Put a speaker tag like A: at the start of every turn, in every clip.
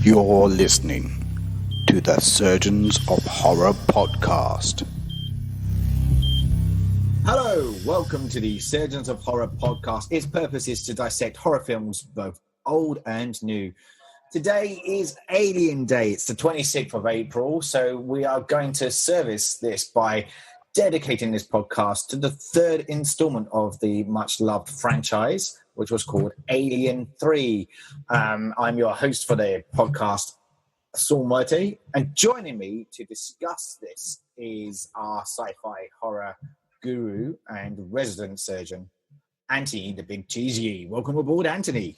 A: You're listening to the Surgeons of Horror podcast.
B: Hello, welcome to the Surgeons of Horror podcast. Its purpose is to dissect horror films, both old and new. Today is Alien Day. It's the 26th of April, so we are going to service this by dedicating this podcast to the third installment of the much-loved franchise, which was called Alien 3. I'm your host for the podcast, Saul Murty, and joining me to discuss this is our sci-fi horror guru and resident surgeon, Anthony the Big Cheese Yee. Welcome aboard, Anthony.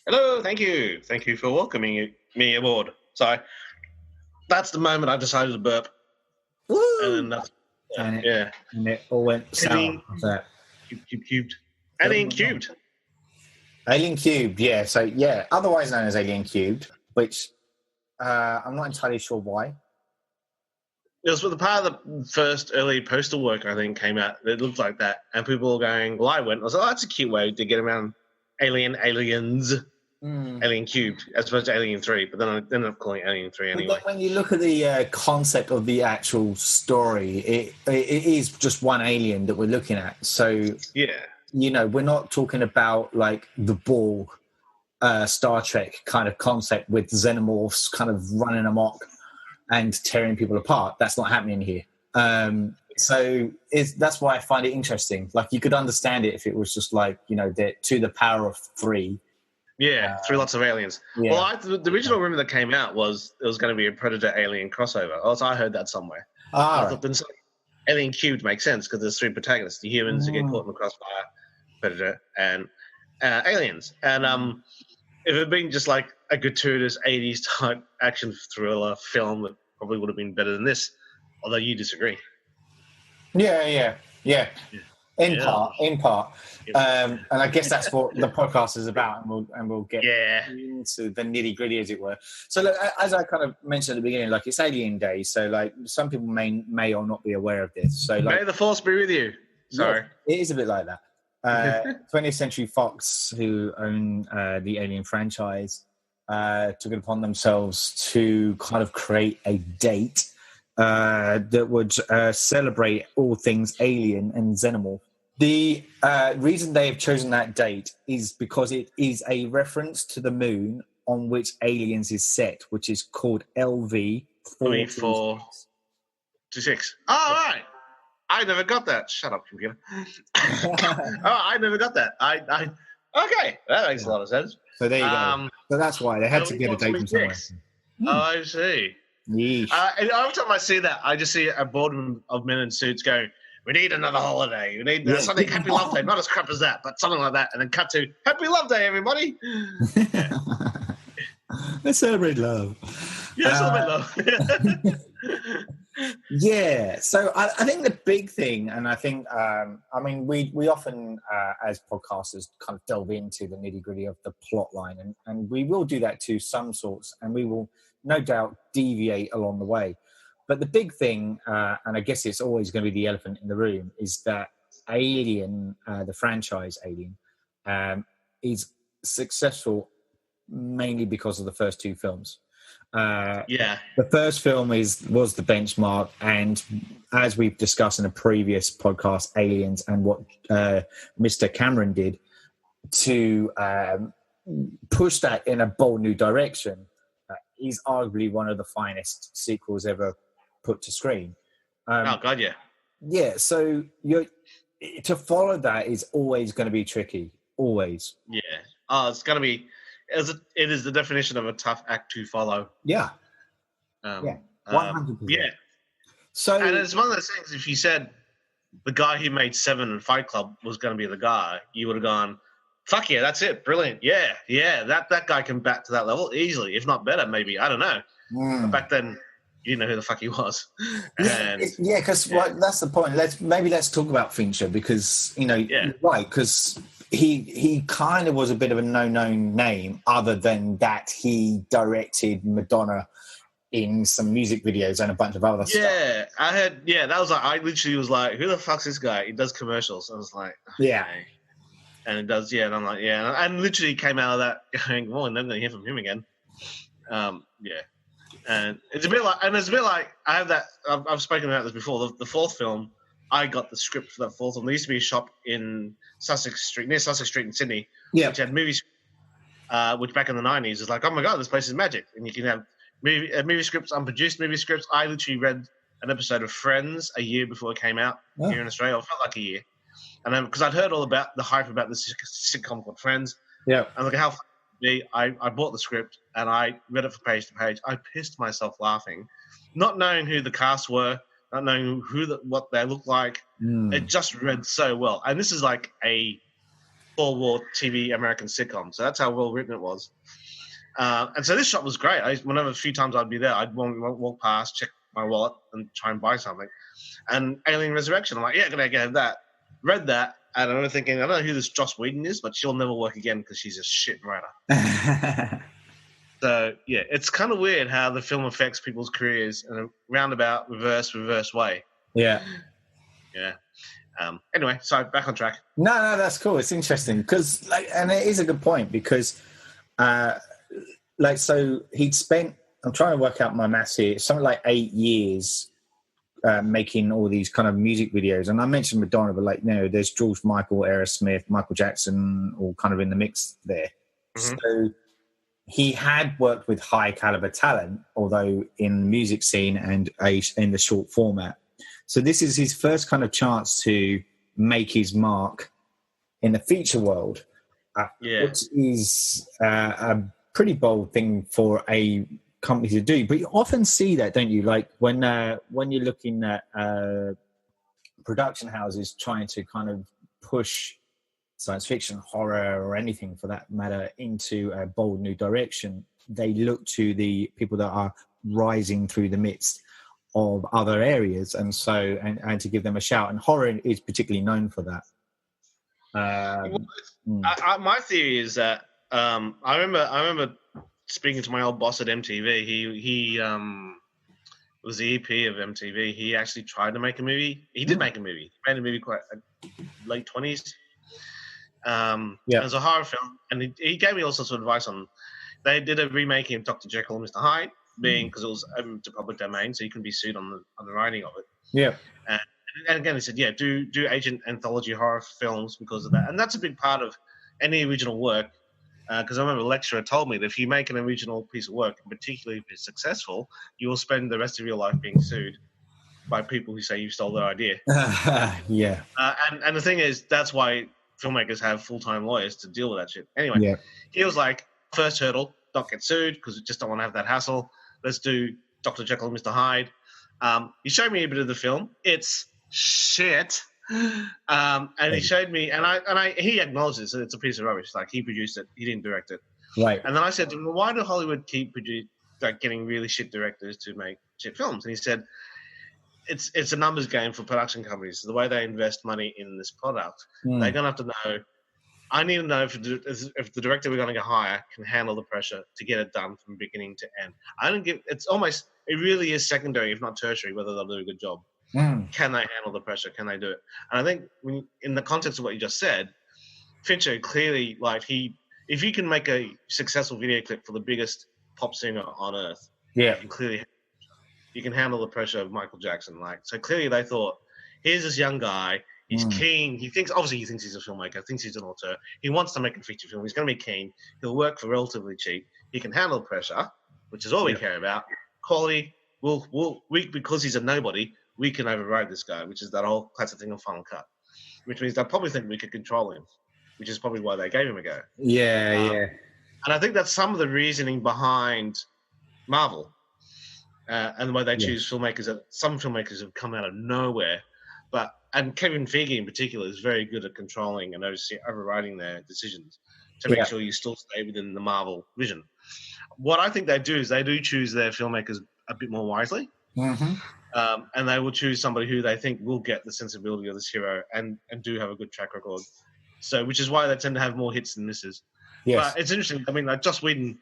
C: Hello, thank you. Thank you for welcoming me aboard. So that's the moment I decided to burp.
B: Woo!
C: And then that's,
B: And it all went sour.
C: Cubed. Alien Cubed.
B: Alien Cubed, yeah. So, yeah, otherwise known as Alien Cubed, which I'm not entirely sure why.
C: It was for the part of the first early postal work, I think, came out. It looked like that. And people were going, well, I was like, oh, that's a cute way to get around aliens. Alien Cubed, as opposed to Alien 3. But then I ended up calling it Alien 3 anyway.
B: When you look at the concept of the actual story, it is just one alien that we're looking at. So,
C: yeah,
B: you know, we're not talking about like the Borg Star Trek kind of concept with xenomorphs kind of running amok and tearing people apart. That's not happening here. So that's why I find it interesting. Like, you could understand it if it was just like, you know, to the power of 3.
C: Yeah, 3 lots of aliens.
B: Yeah.
C: Well, the original rumor that came out was it was going to be a Predator-Alien crossover. Also, I heard that somewhere. I thought then Alien Cubed makes sense because there's 3 protagonists: the humans who get caught in the crossfire, Predator, and aliens. And if it had been just like a gratuitous 80s type action thriller film, it probably would have been better than this. Although you disagree.
B: Yeah. In part. And I guess that's what the podcast is about, and we'll get into the nitty-gritty, as it were. So, look, as I kind of mentioned at the beginning, like, it's Alien Day, so like some people may or not be aware of this. So, like,
C: may the force be with you. Sorry,
B: yeah, it is a bit like that. 20th Century Fox, who own the Alien franchise, took it upon themselves to kind of create a date that would celebrate all things alien and xenomorph. The reason they have chosen that date is because it is a reference to the moon on which Aliens is set, which is called LV
C: 426. Oh, right. I never got that. Shut up, computer. I never got that. Okay, that makes a lot of sense.
B: So there you go. So that's why they had to get a date from somewhere.
C: Oh, I see.
B: Yeesh.
C: And every time I see that, I just see a boardroom of men in suits going, we need another holiday. We need something Happy Love Day. Not as crap as that, but something like that. And then cut to Happy Love Day, everybody. Yeah.
B: Let's celebrate love.
C: Yeah, celebrate love.
B: Yeah. So I think the big thing, and I think, we often, as podcasters, kind of delve into the nitty-gritty of the plot line, and we will do that to some sorts, and we will no doubt deviate along the way. But the big thing, and I guess it's always going to be the elephant in the room, is that Alien, the franchise Alien, is successful mainly because of the first 2 films. The first film was the benchmark, and as we've discussed in a previous podcast, Aliens, and what Mr. Cameron did to push that in a bold new direction, is arguably one of the finest sequels ever put to screen.
C: Oh God, yeah.
B: Yeah, so to follow that is always going to be tricky, always.
C: Yeah. Oh, it's going to be. It is the definition of a tough act to follow.
B: Yeah. 100%.
C: Yeah.
B: So, and
C: it's one of those things. If you said the guy who made 7 and Fight Club was going to be the guy, you would have gone, "Fuck yeah, that's it, brilliant, yeah, that guy can bat to that level easily, if not better, maybe. I don't know." But back then, you didn't know who the fuck he was.
B: Because that's the point. Let's talk about Fincher, because you're right, because he kind of was a bit of a no-known name, other than that he directed Madonna in some music videos and a bunch of other stuff.
C: That was like, I literally was like, who the fuck's this guy? He does commercials. I was like, okay. And it does, and I'm like, and literally came out of that going, oh, I'm never going to hear from him again. Yeah. And it's a bit like I have that. I've spoken about this before. The fourth film, I got the script for that fourth film. There used to be a shop in Sussex Street, near Sussex Street in Sydney, which had movies. Which back in the 90s is like, oh my god, this place is magic, and you can have movie scripts, unproduced movie scripts. I literally read an episode of Friends a year before it came out here in Australia. It felt like a year, and then because I'd heard all about the hype about this sitcom called Friends.
B: Yeah,
C: and look at how. I bought the script and I read it from page to page. I pissed myself laughing, not knowing who the cast were, not knowing what they looked like. It just read so well. And this is like a four-war TV American sitcom, so that's how well written it was. And so this shop was great. Whenever a few times I'd be there, I'd walk past, check my wallet, and try and buy something. And Alien Resurrection, I'm like, yeah, gonna get that. Read that. And I remember thinking, I don't know who this Joss Whedon is, but she'll never work again because she's a shit writer. So, yeah, it's kind of weird how the film affects people's careers in a roundabout, reverse way.
B: Yeah.
C: Yeah. Anyway, so back on track.
B: No, that's cool. It's interesting because, and it is a good point because, so he'd spent, I'm trying to work out my maths here, something like 8 years making all these kind of music videos. And I mentioned Madonna, but there's George Michael, Aerosmith, Michael Jackson, all kind of in the mix there. Mm-hmm. So he had worked with high caliber talent, although in the music scene and in the short format. So this is his first kind of chance to make his mark in the feature world, which is a pretty bold thing for a company to do. But you often see that, don't you? Like when you're looking at production houses trying to kind of push science fiction, horror, or anything for that matter into a bold new direction, they look to the people that are rising through the midst of other areas, and so and to give them a shout. And horror is particularly known for that.
C: My theory is that I remember speaking to my old boss at MTV. He was the EP of MTV. He actually tried to make a movie. He did make a movie. He made a movie quite late 20s. It was a horror film, and he gave me all sorts of advice on. They did a remaking of Dr. Jekyll and Mr. Hyde, being because it was open to public domain, so you can be sued on the writing of it. Yeah. And again, he said, do agent anthology horror films because of that, and that's a big part of any original work. Because I remember a lecturer told me that if you make an original piece of work, and particularly if it's successful, you will spend the rest of your life being sued by people who say you stole their idea.
B: Yeah.
C: And the thing is, that's why filmmakers have full-time lawyers to deal with that shit. Anyway, he was like, first hurdle, don't get sued because we just don't want to have that hassle. Let's do Dr. Jekyll and Mr. Hyde. He showed me a bit of the film. It's shit. And he showed me, and he acknowledged it, so it's a piece of rubbish. Like, he produced it, he didn't direct it.
B: Right.
C: And then I said to him, well, why do Hollywood keep getting really shit directors to make shit films? And he said, it's a numbers game for production companies. The way they invest money in this product, they're gonna have to know. I need to know if the director we're going to hire can handle the pressure to get it done from beginning to end. It really is secondary, if not tertiary, whether they'll do a good job. Can they handle the pressure? Can they do it? And I think in the context of what you just said, Fincher clearly, if you can make a successful video clip for the biggest pop singer on earth, you can handle the pressure of Michael Jackson. So clearly they thought, here's this young guy. He's keen. He thinks he's a filmmaker. Thinks he's an auteur. He wants to make a feature film. He's going to be keen. He'll work for relatively cheap. He can handle pressure, which is all we care about. Quality. Because he's a nobody, we can override this guy, which is that whole classic thing of Final Cut. Which means they probably think we could control him, which is probably why they gave him a go.
B: Yeah.
C: And I think that's some of the reasoning behind Marvel and the way they choose filmmakers. Some filmmakers have come out of nowhere, and Kevin Feige in particular is very good at controlling and overriding their decisions to make sure you still stay within the Marvel vision. What I think they do is they do choose their filmmakers a bit more wisely. And they will choose somebody who they think will get the sensibility of this hero and do have a good track record. So, which is why they tend to have more hits than misses. Yes. But it's interesting. I mean, like Joss Whedon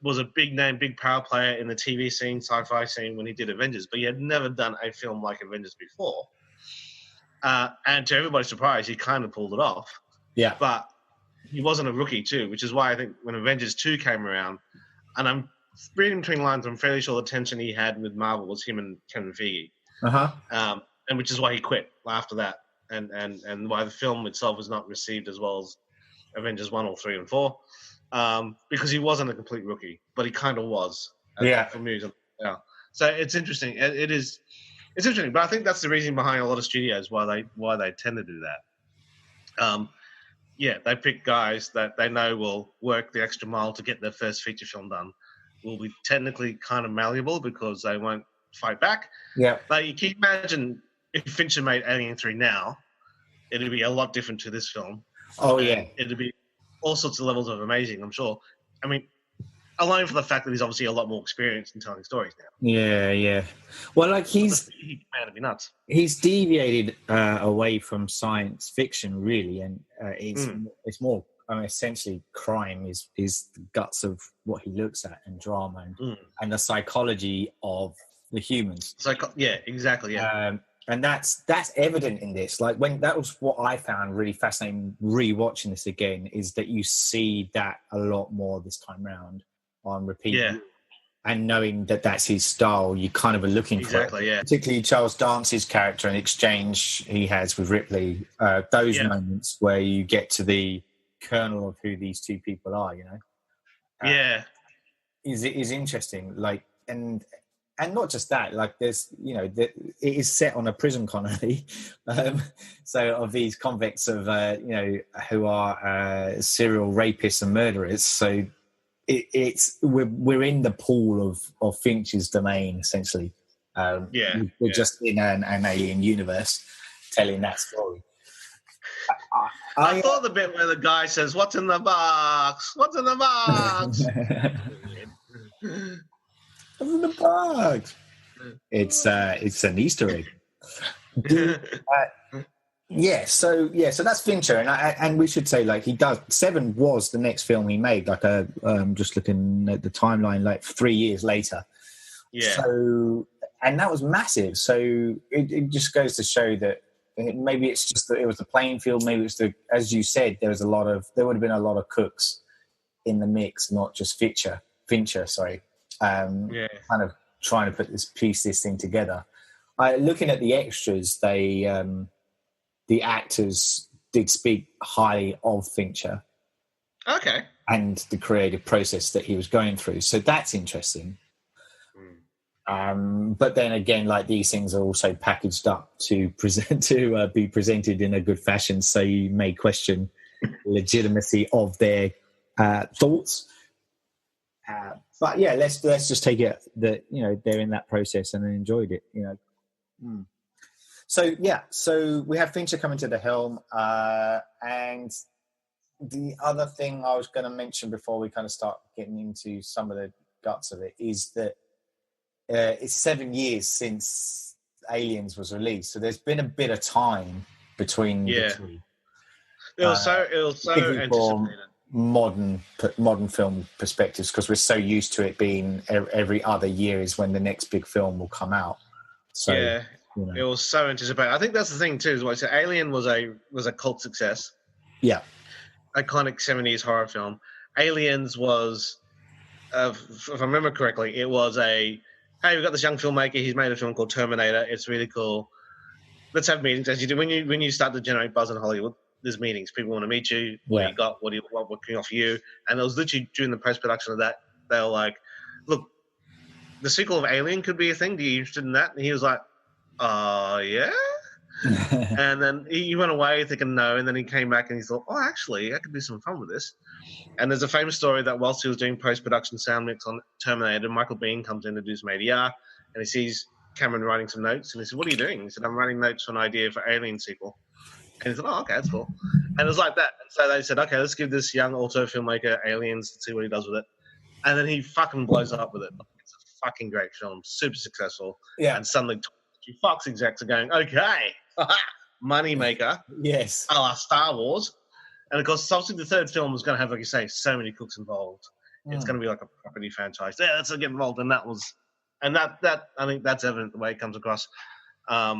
C: was a big name, big power player in the TV scene, sci-fi scene when he did Avengers, but he had never done a film like Avengers before. And to everybody's surprise, he kind of pulled it off. Yeah. But he wasn't a rookie too, which is why I think when Avengers 2 came around, and I'm reading between lines. I'm fairly sure the tension he had with Marvel was him and Kevin Feige, and which is why he quit after that, and why the film itself was not received as well as Avengers 1 or 3 and 4, because he wasn't a complete rookie, but he kind of was. For me, yeah. So it's interesting. It's interesting, but I think that's the reason behind a lot of studios why they tend to do that. They pick guys that they know will work the extra mile to get their first feature film done. Will be technically kind of malleable because they won't fight back.
B: Yeah.
C: Like, you can imagine if Fincher made Alien 3 now, it'd be a lot different to this film.
B: Oh, yeah.
C: It'd be all sorts of levels of amazing, I'm sure. I mean, alone for the fact that he's obviously a lot more experienced in telling stories now.
B: Yeah. Well, like he's
C: man, it'd be nuts.
B: He's deviated away from science fiction, really, and it's more. I mean, essentially, crime is the guts of what he looks at, and drama, and the psychology of the humans.
C: Exactly. Yeah.
B: And that's evident in this. Like, when that was what I found really fascinating rewatching this again, is that you see that a lot more this time round on repeat.
C: Yeah.
B: And knowing that that's his style, you kind of are looking for it.
C: Yeah.
B: Particularly Charles Dance's character and exchange he has with Ripley. Those moments where you get to the kernel of who these two people are, you know. Is interesting. Like, and not just that. Like, there's, you know, it is set on a prison colony, so of these convicts of you know, who are serial rapists and murderers. So we're in the pool of Finch's domain, essentially. We're just in an alien universe telling that story.
C: I thought the bit where the guy says, "What's in the box? What's in the box?"
B: What's in the box? It's an Easter egg. So that's Fincher, and we should say, like, he does. 7 was the next film he made. Like, just looking at the timeline, like 3 years later.
C: Yeah.
B: So, and that was massive. So it just goes to show that maybe it's just that it was the playing field. Maybe it's as you said, there would have been a lot of cooks in the mix, not just Fincher. Sorry. Kind of trying to piece this thing together. Looking at the extras, the actors did speak highly of Fincher.
C: Okay.
B: And the creative process that he was going through. So that's interesting. But then again, like, these things are also packaged up to be presented in a good fashion. So you may question the legitimacy of their thoughts. But yeah, let's just take it that, you know, they're in that process and they enjoyed it, you know. So we have Fincher coming to the helm, and the other thing I was going to mention before we kind of start getting into some of the guts of it is that it's 7 years since Aliens was released, so there's been a bit of time between the two.
C: It was so anticipated.
B: Modern film perspectives, because we're so used to it being every other year is when the next big film will come out. So you know.
C: It was so anticipated. I think that's the thing too. Is what, so Alien was a cult success.
B: Yeah,
C: iconic 70s horror film. Aliens was, if I remember correctly, it was hey, we've got this young filmmaker. He's made a film called Terminator. It's really cool. Let's have meetings, as you do when you start to generate buzz in Hollywood. There's meetings. People want to meet you. What you got? What can we offer you? And it was literally during the post-production of that, they were like, "Look, the sequel of Alien could be a thing. Are you interested in that?" And he was like, yeah." And then he went away thinking no, and then he came back and he thought, "Oh, actually, I could do some fun with this." And there's a famous story that whilst he was doing post-production sound mix on Terminator, Michael Biehn comes in to do some ADR, and he sees Cameron writing some notes, and he said, "What are you doing?" He said, "I'm writing notes for an idea for Alien sequel." And he said, "Oh, okay, that's cool." And it was like that. And so they said, "Okay, let's give this young auto filmmaker Aliens and see what he does with it." And then he fucking blows up with it. It's a fucking great film, super successful. Yeah. And suddenly Fox execs are going, "Okay, money maker."
B: Yes.
C: A la Star Wars. And of course, obviously the third film was going to have, like you say, so many cooks involved. It's going to be like a property franchise. Yeah, let's get involved. And that I think that's evident the way it comes across. I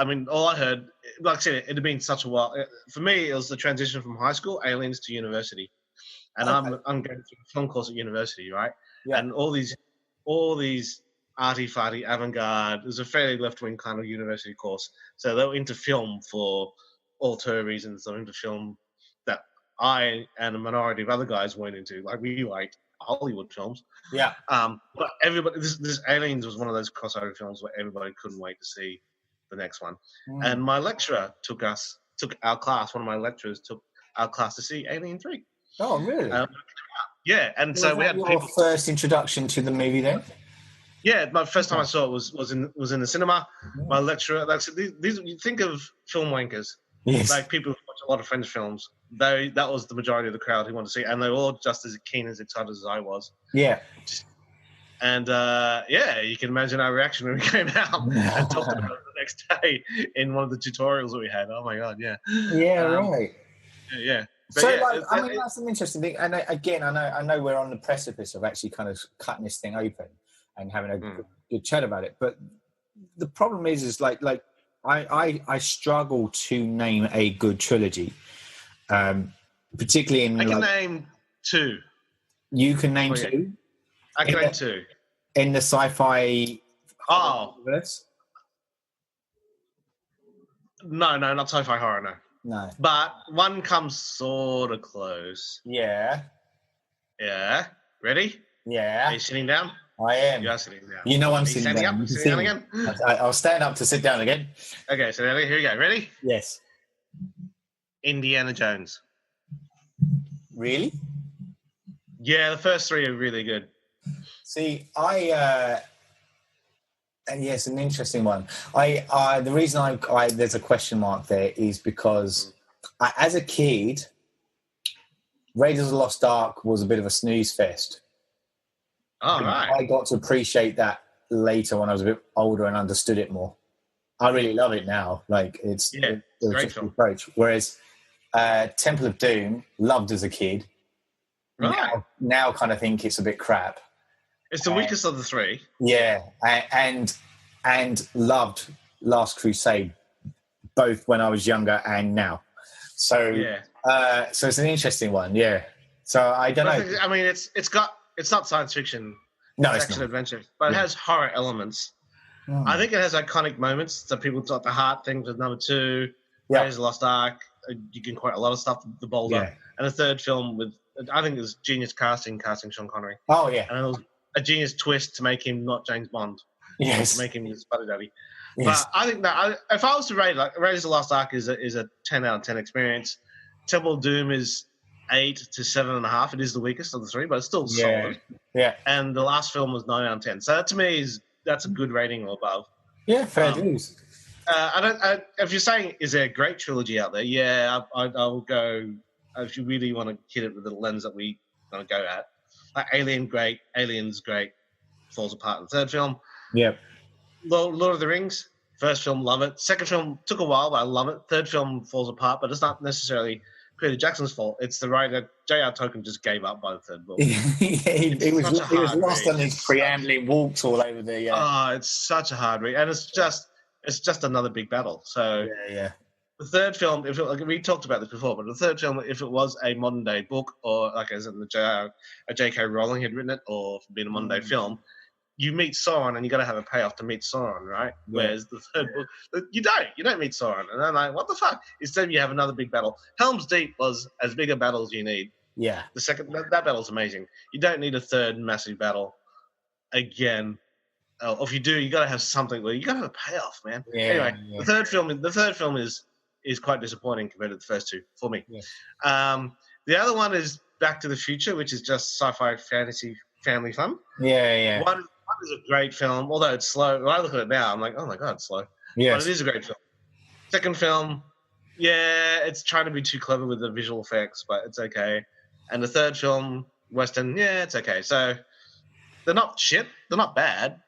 C: mean, all I heard, like I said, it had been such a while. For me, it was the transition from high school, Aliens, to university. and I'm going through a film course at university, right?
B: Yeah.
C: And all these arty-farty avant-garde. It was a fairly left-wing kind of university course, so they were into film for auteur reasons. They were into film that I and a minority of other guys weren't into. Like we liked Hollywood films.
B: Yeah.
C: But everybody, this Aliens was one of those crossover films where everybody couldn't wait to see the next one. And my lecturer took our class. One of my lecturers took our class to see Alien 3.
B: Oh, really?
C: Yeah, and so we had
B: your first introduction to the movie then?
C: Yeah, my first time I saw it was in the cinema. My lecturer, like, so these you think of film wankers,
B: yes,
C: like people who watch a lot of French films. That was the majority of the crowd who wanted to see, and they were all just as keen, as excited as I was.
B: Yeah.
C: And you can imagine our reaction when we came out and talked about it the next day in one of the tutorials that we had. Oh my god, yeah.
B: Yeah, right.
C: Yeah.
B: But so, I mean, that's an interesting thing. And again, I know we're on the precipice of actually kind of cutting this thing open and having a good chat about it. But the problem is like I struggle to name a good trilogy, particularly in.
C: I can name two.
B: You can name two.
C: I can name two
B: in the sci-fi. Universe?
C: No, not sci-fi horror. No.
B: No.
C: But one comes sort of close.
B: Yeah.
C: Yeah. Ready?
B: Yeah.
C: Are you sitting down?
B: I am.
C: You are sitting down.
B: You know I'm sitting down.
C: Up? Sitting down again?
B: I'll stand up to sit down again.
C: Okay, so here we go. Ready?
B: Yes.
C: Indiana Jones.
B: Really?
C: Yeah, the first three are really good.
B: See, and yes, an interesting one. The reason I there's a question mark there is because as a kid, Raiders of the Lost Ark was a bit of a snooze fest.
C: Oh, right.
B: I got to appreciate that later when I was a bit older and understood it more. I really love it now. Like it's a great film. Approach. Whereas Temple of Doom, loved as a kid.
C: Right.
B: Now kind of think it's a bit crap.
C: It's the weakest of the three.
B: Yeah, and loved Last Crusade, both when I was younger and now. So so it's an interesting one. Yeah. So I don't know.
C: I mean, it's not science fiction.
B: No,
C: it's action adventure, but it has horror elements. I think it has iconic moments. So people talk the heart things with number 2. Raiders of the Lost Ark. You can quote a lot of stuff. The Boulder, and the third film with I think it was genius casting Sean Connery.
B: Oh yeah,
C: and it was a genius twist to make him not James Bond.
B: Yes,
C: to make him his buddy daddy. Yes. But I think that if I was to rate, like, Raiders of the Lost Ark is a 10 out of 10 experience. Temple of Doom is 8 to 7.5. It is the weakest of the three, but it's still solid.
B: Yeah.
C: And the last film was 9 out of 10. So that to me that's a good rating or above.
B: Yeah, fair dues.
C: If you're saying is there a great trilogy out there? Yeah, I will go. If you really want to hit it with the lens that we want to go at, like Alien, great. Aliens, great. Falls apart in the third film.
B: Yep.
C: Lord of the Rings, first film, love it. Second film took a while, but I love it. Third film falls apart, but it's not necessarily Peter Jackson's fault. It's the writer J.R. Tolkien just gave up by the third book.
B: he was lost on his preambling walks all over the.
C: It's such a hard read, and it's just another big battle. So
B: yeah.
C: The third film, we talked about this before, but the third film, if it was a modern day book, or like as in the J.K. Rowling had written it, or been a modern day film, you meet Sauron and you got to have a payoff to meet Sauron, right? Yeah. Whereas the third book, you don't meet Sauron, and I'm like, what the fuck? Instead, you have another big battle. Helm's Deep was as big a battle as you need.
B: Yeah,
C: the second that battle's amazing. You don't need a third massive battle again. Or if you do, you got to have something where you got to have a payoff, man.
B: Yeah,
C: anyway, the third film is quite disappointing compared to the first two for me. Yeah. The other one is Back to the Future, which is just sci-fi fantasy family fun.
B: Yeah.
C: One is a great film, although it's slow. When I look at it now, I'm like, oh my god, it's slow.
B: Yes.
C: But it is a great film. Second film, it's trying to be too clever with the visual effects, but it's okay. And the third film, Western, it's okay. So they're not shit. They're not bad.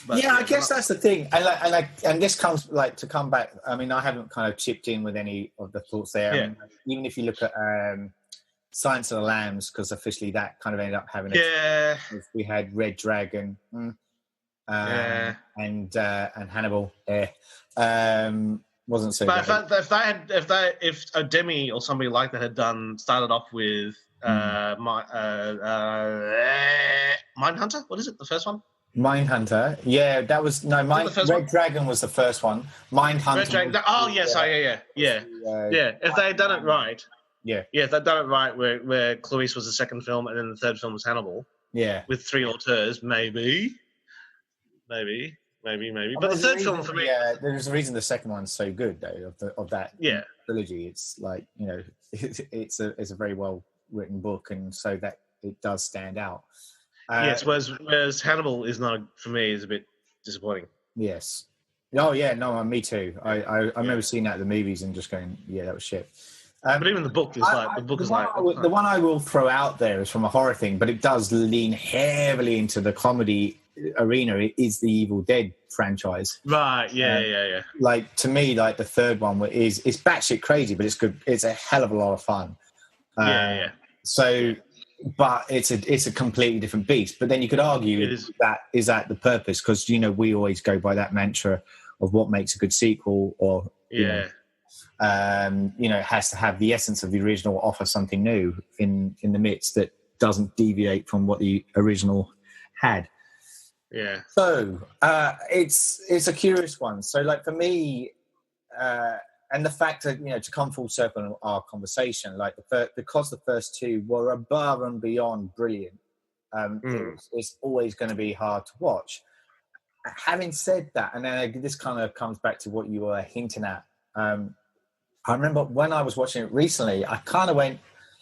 C: But
B: I guess that's the thing, and this comes to come back. I mean, I haven't kind of chipped in with any of the thoughts there.
C: Yeah.
B: I mean, even if you look at Silence of the Lambs, because officially that kind of ended up having. We had Red Dragon, and Hannibal. Wasn't so.
C: But if a Demi or somebody like that had started off with Mindhunter. What is it? The first one.
B: Mindhunter. Yeah, that was Red Dragon was the first one. Mindhunter.
C: Red Dragon. Oh yes, yeah. If they had done it right.
B: Yeah.
C: If they'd done it right, where Clarice was the second film and then the third film was Hannibal.
B: Yeah.
C: With 3 auteurs, maybe. But the third film for me.
B: Yeah, there's a reason the second one's so good though of that trilogy. It's like, you know, it's a very well written book, and so that it does stand out.
C: Yes, whereas Hannibal is not, for me, is a bit disappointing.
B: Yes. Oh yeah, no, me too. I remember seeing that at the movies and just going, yeah, that was shit.
C: But even the book is
B: the one I will throw out there is from a horror thing, but it does lean heavily into the comedy arena. It is the Evil Dead franchise.
C: Right. Yeah.
B: Like, to me, like the third one it's batshit crazy, but it's good. It's a hell of a lot of fun. So, but it's a completely different beast. But then you could argue that is that the purpose, because, you know, we always go by that mantra of what makes a good sequel, or you know, it has to have the essence of the original, offer something new in the midst that doesn't deviate from what the original had.
C: Yeah.
B: So it's a curious one. So, like, for me, and the fact that, you know, to come full circle in our conversation, like because the first two were above and beyond brilliant, it's always going to be hard to watch. Having said that, and then this kind of comes back to what you were hinting at. I remember when I was watching it recently, I kind of went,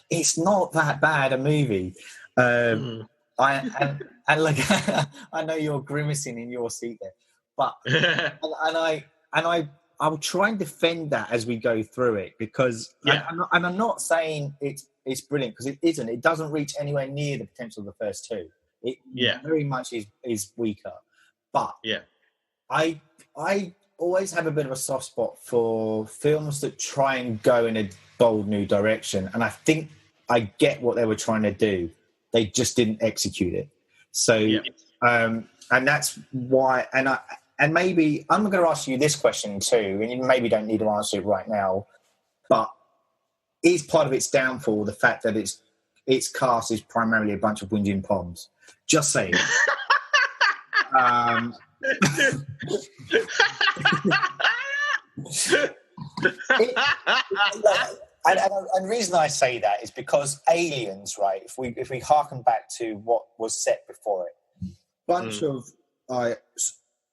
B: "It's not that bad a movie." And like, I know you're grimacing in your seat there, but I will try and defend that as we go through it, because I'm not saying it's brilliant, because it isn't. It doesn't reach anywhere near the potential of the first two. It very much is weaker. But I always have a bit of a soft spot for films that try and go in a bold new direction, and I think I get what they were trying to do. They just didn't execute it. So, and that's why. And maybe I'm going to ask you this question too, and you maybe don't need to answer it right now, but is part of its downfall the fact that its cast is primarily a bunch of whinging poms? Just saying. And the reason I say that is because Aliens, right? If we harken back to what was set before it, bunch of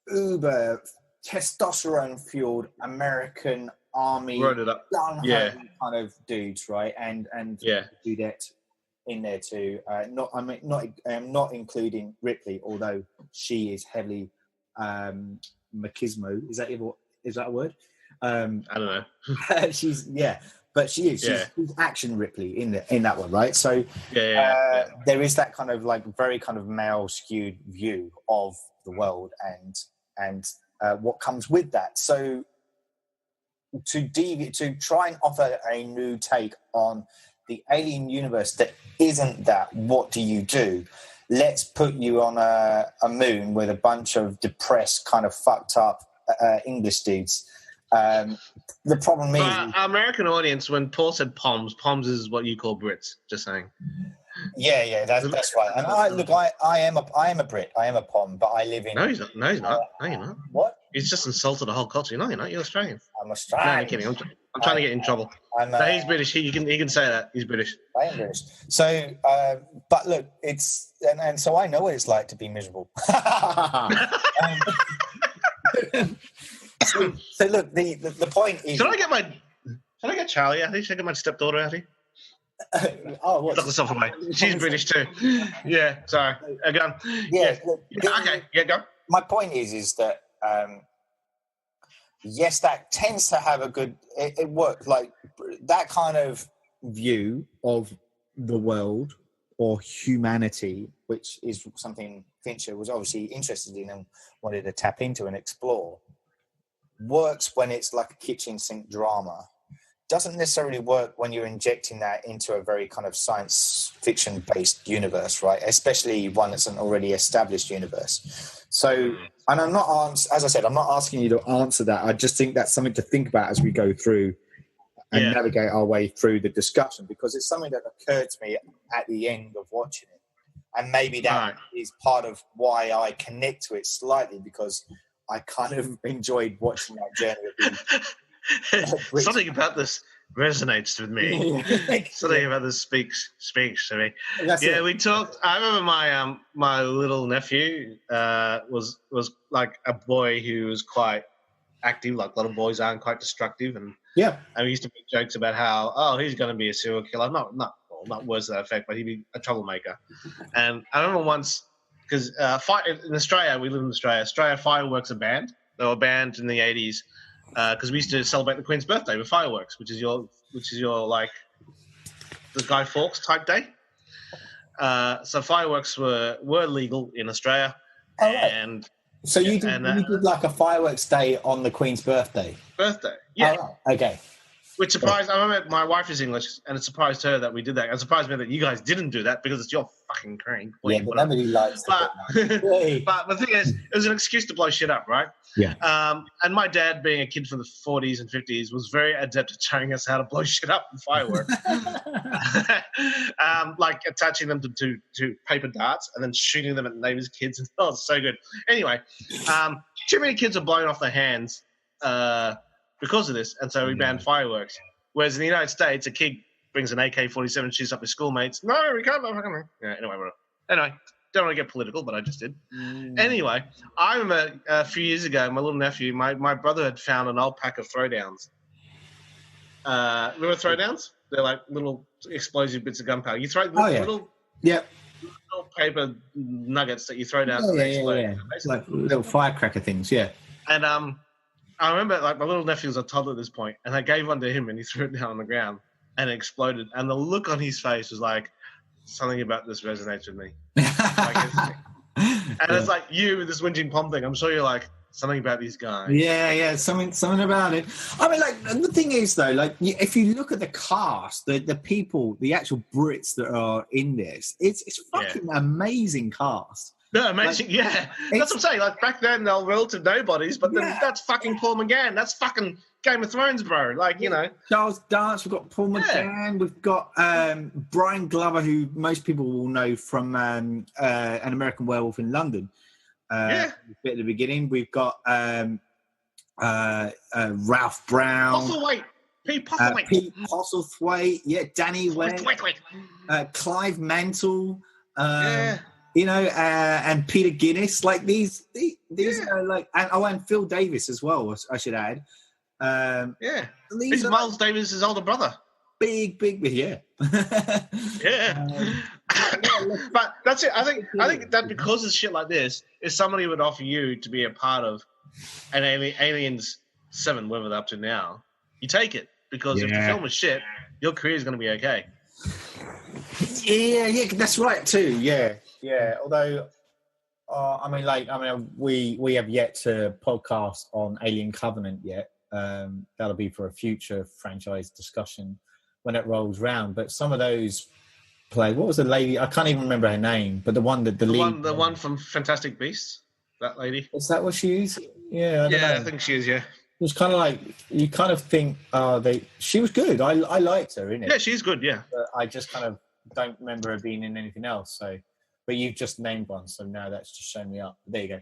B: uber testosterone-fueled American army kind of dudes, right? And Dudette in there too. Not including Ripley, although she is heavily machismo. Is that a word?
C: I don't know.
B: But she's action Ripley in that one, right? So there is that kind of like very kind of male skewed view of the world and what comes with that. So to try and offer a new take on the alien universe that isn't that, what do you do? Let's put you on a moon with a bunch of depressed, kind of fucked up English dudes. The problem is,
C: our American audience, when Paul said poms is what you call Brits. Just saying.
B: Yeah, that's right. And I am a Brit. I am a pom, but I live in.
C: No, he's not. No, you're not.
B: What?
C: He's just insulted the whole culture. No, you're not. You're Australian.
B: I'm Australian.
C: No, I'm kidding. I'm trying to get in trouble. He's British. He can say that. He's British.
B: I am British. So, but look, it's and so I know what it's like to be miserable. So look, the point is.
C: Should I get Charlie out here? Should I get my stepdaughter out here?
B: What?
C: Lock herself away. She's British too. Yeah, sorry. Go.
B: Yeah.
C: Okay. Yeah, go.
B: My point is that yes, that tends to have a good. It works like that kind of view of the world or humanity, which is something Fincher was obviously interested in and wanted to tap into and explore. Works when it's like a kitchen sink drama. Doesn't necessarily work when you're injecting that into a very kind of science fiction based universe, right? Especially one that's an already established universe. So, and I'm not, as I said, I'm not asking you to answer that. I just think that's something to think about as we go through and navigate our way through the discussion, because it's something that occurred to me at the end of watching it. And maybe that is part of why I connect to it slightly, because I kind of enjoyed watching that journey.
C: Something about this resonates with me. Something about this speaks to me. We talked. I remember my little nephew was like a boy who was quite active, like little boys are, and quite destructive, and we used to make jokes about how he's going to be a serial killer. Not words to that effect, but he'd be a troublemaker. And I remember once, because in Australia, we live in Australia. Australia, fireworks are banned. They were banned in the 80s because we used to celebrate the Queen's birthday with fireworks, which is your like the Guy Fawkes type day. So fireworks were legal in Australia, and
B: so you did like a fireworks day on the Queen's birthday.
C: Yeah.
B: Oh, right. Okay.
C: Which surprised, I remember my wife is English, and it surprised her that we did that. It surprised me that you guys didn't do that, because it's your fucking Queen.
B: Yeah, but nobody likes
C: it. But the thing is, it was an excuse to blow shit up, right?
B: Yeah.
C: And my dad, being a kid from the 40s and 50s, was very adept at showing us how to blow shit up with fireworks. Like attaching them to paper darts and then shooting them at neighbors' kids. And it's so good. Anyway, too many kids are blown off their hands because of this, and so we banned fireworks. Whereas in the United States, a kid brings an AK-47, shoots up his schoolmates. No, we can't. Anyway, don't want to get political, but I just did. Anyway, I remember a few years ago, my little nephew, my brother had found an old pack of throwdowns. Remember throwdowns? They're like little explosive bits of gunpowder. You throw little paper nuggets that you throw down.
B: Like little firecracker things,
C: And I remember, like, my little nephew was a toddler at this point, and I gave one to him, and he threw it down on the ground, and it exploded. And the look on his face was like, something about this resonates with me. It's like you with this whinging pom thing. I'm sure you're like, something about these guys.
B: Yeah, something about it. I mean, like, the thing is, though, like, if you look at the cast, the people, the actual Brits that are in this, it's fucking amazing cast.
C: No, amazing, That's what I'm saying. Like, back then, they were relative nobodies, but then that's fucking Paul McGann. That's fucking Game of Thrones, bro. Like, you know.
B: Charles Dance, we've got Paul McGann, we've got Brian Glover, who most people will know from An American Werewolf in London. A bit at the beginning. We've got Ralph Brown.
C: Pete
B: Postlethwaite. Danny Webb. Clive Mantle. You know, and Peter Guinness, like these are like, and Phil Davis as well, I should add.
C: He's Miles Davis' older brother.
B: Big, yeah.
C: But that's it. I think that because of shit like this, if somebody would offer you to be a part of an Aliens 7, whatever they're up to now, you take it, because if the film is shit, your career is going to be okay.
B: Yeah, that's right too. Yeah. Although, we have yet to podcast on Alien Covenant yet. That'll be for a future franchise discussion when it rolls round. But some of those play. What was the lady? I can't even remember her name. But the one that the lead,
C: the one from Fantastic Beasts. That lady.
B: Is that what she is? Yeah.
C: I think she is. Yeah.
B: It was kind of like, you kind of think, she was good. I liked her in it.
C: Yeah, she's good. Yeah.
B: But I just kind of don't remember her being in anything else. So, but you've just named one, so now that's just shown me up. There you go.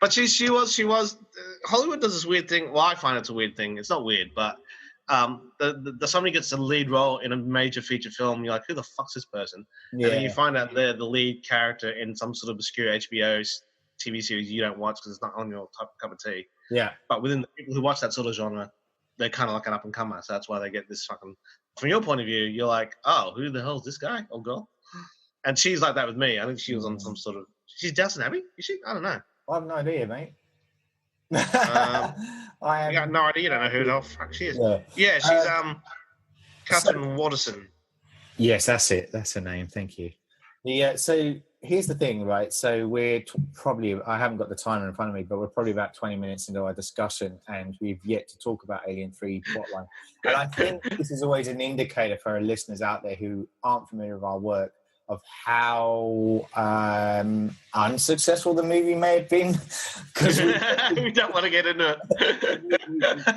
C: But she was. Hollywood does this weird thing. Well, I find it's a weird thing. It's not weird, but somebody gets the lead role in a major feature film. You're like, who the fuck's this person? Yeah. And then you find out they're the lead character in some sort of obscure HBO TV series you don't watch because it's not on your cup of tea.
B: Yeah.
C: But within the people who watch that sort of genre, they're kind of like an up-and-comer. So that's why they get this fucking... From your point of view, you're like, oh, who the hell is this guy or girl? And she's like that with me. I think she was on some sort of... She's Downton Abbey? Is she? I don't know.
B: I have no idea, mate.
C: I got no idea. You don't know who the fuck she is. Yeah, she's Catherine Waterston.
B: Yes, that's it. That's her name. Thank you. Yeah, so here's the thing, right? So we're probably... I haven't got the timer in front of me, but we're probably about 20 minutes into our discussion, and we've yet to talk about Alien 3 plotline. And I think this is always an indicator for our listeners out there who aren't familiar with our work of how unsuccessful the movie may have been, because
C: we don't want to get into
B: it.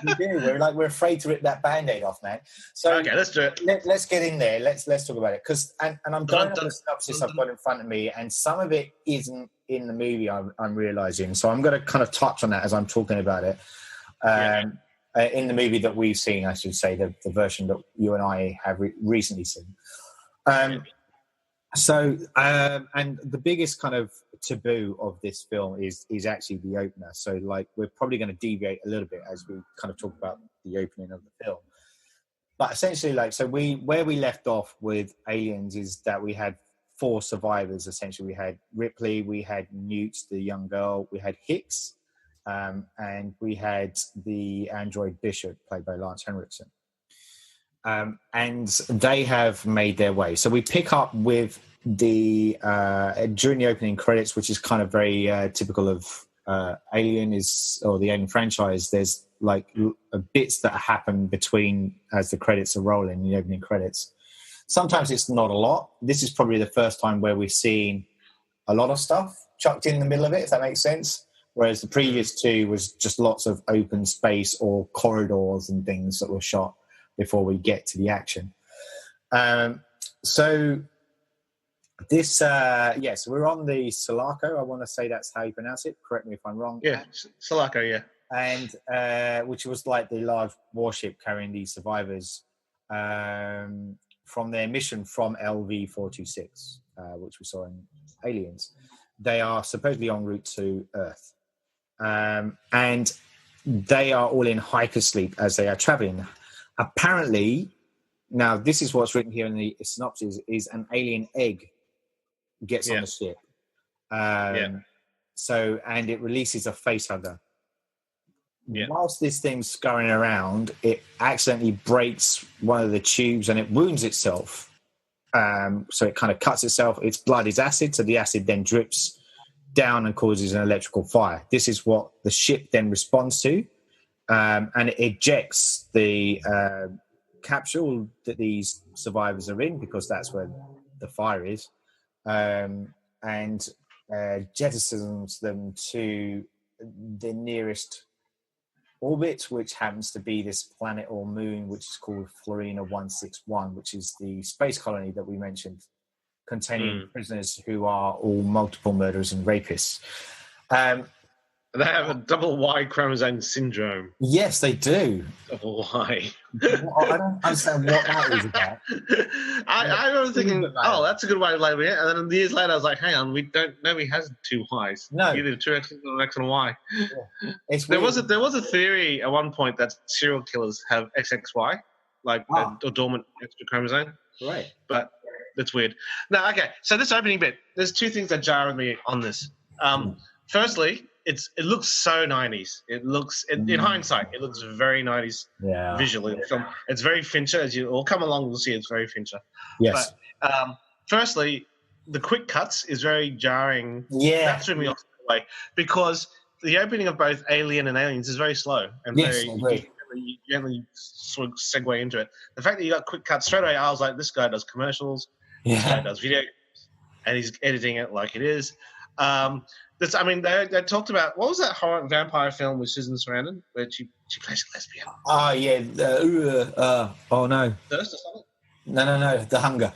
B: we do. We're afraid to rip that Band-Aid off, man. So
C: okay, let's do it.
B: Let's get in there. Let's talk about it, because and I'm going on the synopsis I've got in front of me, and some of it isn't in the movie. I'm realizing, so I'm going to kind of touch on that as I'm talking about it. In the movie that we've seen, I should say, the version that you and I have recently seen. So, and the biggest kind of taboo of this film is actually the opener. So, like, we're probably going to deviate a little bit as we kind of talk about the opening of the film. But essentially, like, so where we left off with Aliens is that we had 4 survivors. Essentially, we had Ripley, we had Newt, the young girl, we had Hicks, and we had the android Bishop, played by Lance Henriksen. And they have made their way. So we pick up with the during the opening credits, which is kind of very typical of the Alien franchise. There's like bits that happen between as the credits are rolling, the opening credits. Sometimes it's not a lot. This is probably the first time where we've seen a lot of stuff chucked in the middle of it, if that makes sense. Whereas the previous 2 was just lots of open space or corridors and things that were shot before we get to the action. So this, so we're on the Sulaco. I want to say that's how you pronounce it. Correct me if I'm wrong.
C: Yeah, Sulaco, yeah.
B: And which was like the large warship carrying these survivors from their mission from LV-426, which we saw in Aliens. They are supposedly en route to Earth. And they are all in hypersleep as they are traveling. Apparently, now this is what's written here in the synopsis, is an alien egg gets on the ship. So, and it releases a facehugger. Whilst this thing's scurrying around, it accidentally breaks one of the tubes and it wounds itself. So it kind of cuts itself. Its blood is acid, so the acid then drips down and causes an electrical fire. This is what the ship then responds to, and it ejects the capsule that these survivors are in, because that's where the fire is, and jettisons them to the nearest orbit, which happens to be this planet or moon, which is called Florina 161, which is the space colony that we mentioned, containing prisoners who are all multiple murderers and rapists.
C: They have a double Y chromosome syndrome.
B: Yes, they do.
C: Double Y.
B: I don't understand what that is about.
C: I remember thinking, that's a good way of labeling it. And then years later, I was like, hang on, we don't know he has 2 Ys.
B: No.
C: Either 2 X's or an X and a Y.
B: Yeah. There
C: was a theory at one point that serial killers have XXY, like a dormant extra chromosome.
B: Right.
C: But that's weird. No, okay. So this opening bit, there's 2 things that jar with me on this. Firstly, it looks so 90s. It looks, in hindsight, it looks very 90s visually. It's very Fincher. As you all come along, you'll see it's very Fincher.
B: Yes.
C: But firstly, the quick cuts is very jarring.
B: Yeah.
C: That threw me off the way, because the opening of both Alien and Aliens is very slow and you gently sort of segue into it. The fact that you got quick cuts straight away, I was like, this guy does commercials. This guy does video, and he's editing it like it is. They talked about, what was that horror vampire film with Susan Sarandon where she plays a lesbian?
B: Oh yeah. Oh no.
C: Thirst or something?
B: No. The Hunger.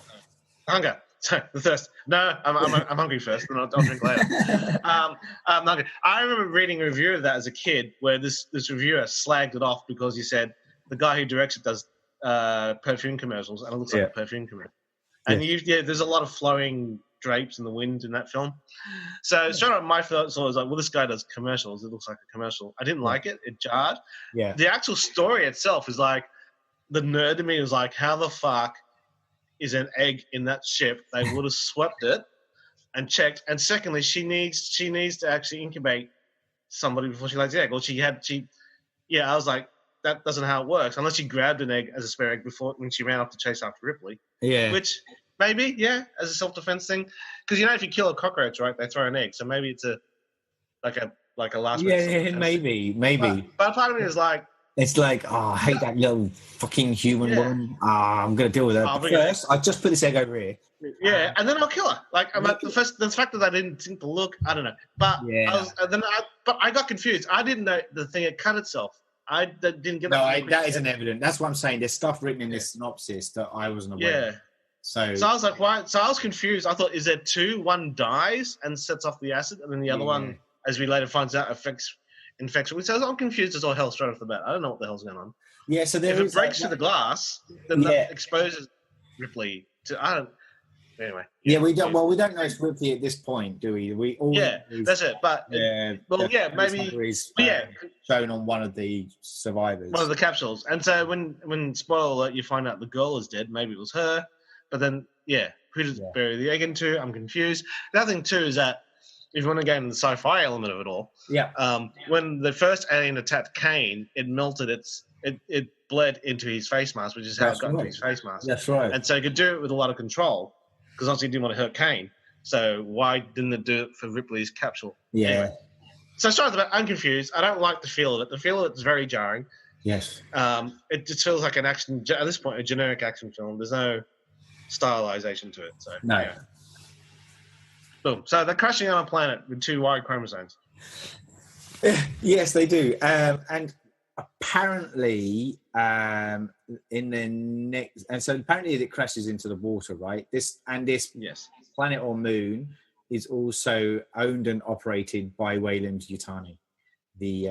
C: Sorry, the Thirst. No, I'm hungry first, and I'll drink later. I'm hungry. I remember reading a review of that as a kid, where this reviewer slagged it off because he said the guy who directs it does perfume commercials, and it looks like a perfume commercial. And there's a lot of flowing drapes in the wind in that film. So straight up, my thoughts was like, well, this guy does commercials. It looks like a commercial. I didn't like it. It jarred.
B: Yeah.
C: The actual story itself is like, the nerd in me was like, how the fuck is an egg in that ship? They would have swept it and checked. And secondly, she needs to actually incubate somebody before she lays the egg. Or I was like, that doesn't how it works, unless she grabbed an egg as a spare egg before when she ran off to chase after Ripley.
B: Yeah.
C: Which maybe, as a self-defense thing. Because if you kill a cockroach, right, they throw an egg. So maybe it's a last minute.
B: Yeah, maybe.
C: But part of me is like,
B: It's like, I hate that little fucking human woman. I'm going to deal with her. But first, I just put this egg over here.
C: Yeah, and then I'll kill her. Like, the fact that I didn't think to look, I don't know. But I got confused. I didn't know the thing had cut itself. I didn't get that.
B: No, that isn't evident. That's what I'm saying. There's stuff written in this synopsis that I wasn't aware of. So
C: I was like, why? So I was confused. I thought, is there two? One dies and sets off the acid, and then the other one, as we later finds out, infection. So I'm confused as all hell straight off the bat. I don't know what the hell's going on.
B: Yeah, so
C: if it breaks through the glass, then that exposes Ripley to. I don't. Anyway.
B: Yeah, we don't. Well, we don't know it's Ripley at this point, do we? We all.
C: Yeah, that's it. But maybe.
B: Shown on one of the survivors.
C: One of the capsules, and so when spoiler alert, you find out the girl is dead. Maybe it was her, but then who does bury the egg into? I'm confused. The other thing too is that if you want to get into the sci-fi element of it all, when the first alien attacked Kane, it melted it bled into his face mask, which is how it got into his face mask.
B: That's right.
C: And so it could do it with a lot of control, because obviously it didn't want to hurt Kane. So why didn't it do it for Ripley's capsule?
B: Yeah.
C: Anyway, so sorry about that. I'm confused. I don't like the feel of it. The feel of it is very jarring.
B: Yes.
C: It just feels like an action, at this point, a generic action film. There's no stylization to it. So
B: no.
C: Yeah. Boom. So they're crashing on a planet with 2 Y chromosomes.
B: Yes, they do. And apparently, in the next, and so apparently it crashes into the water, right? This planet or moon is also owned and operated by Wayland Yutani, the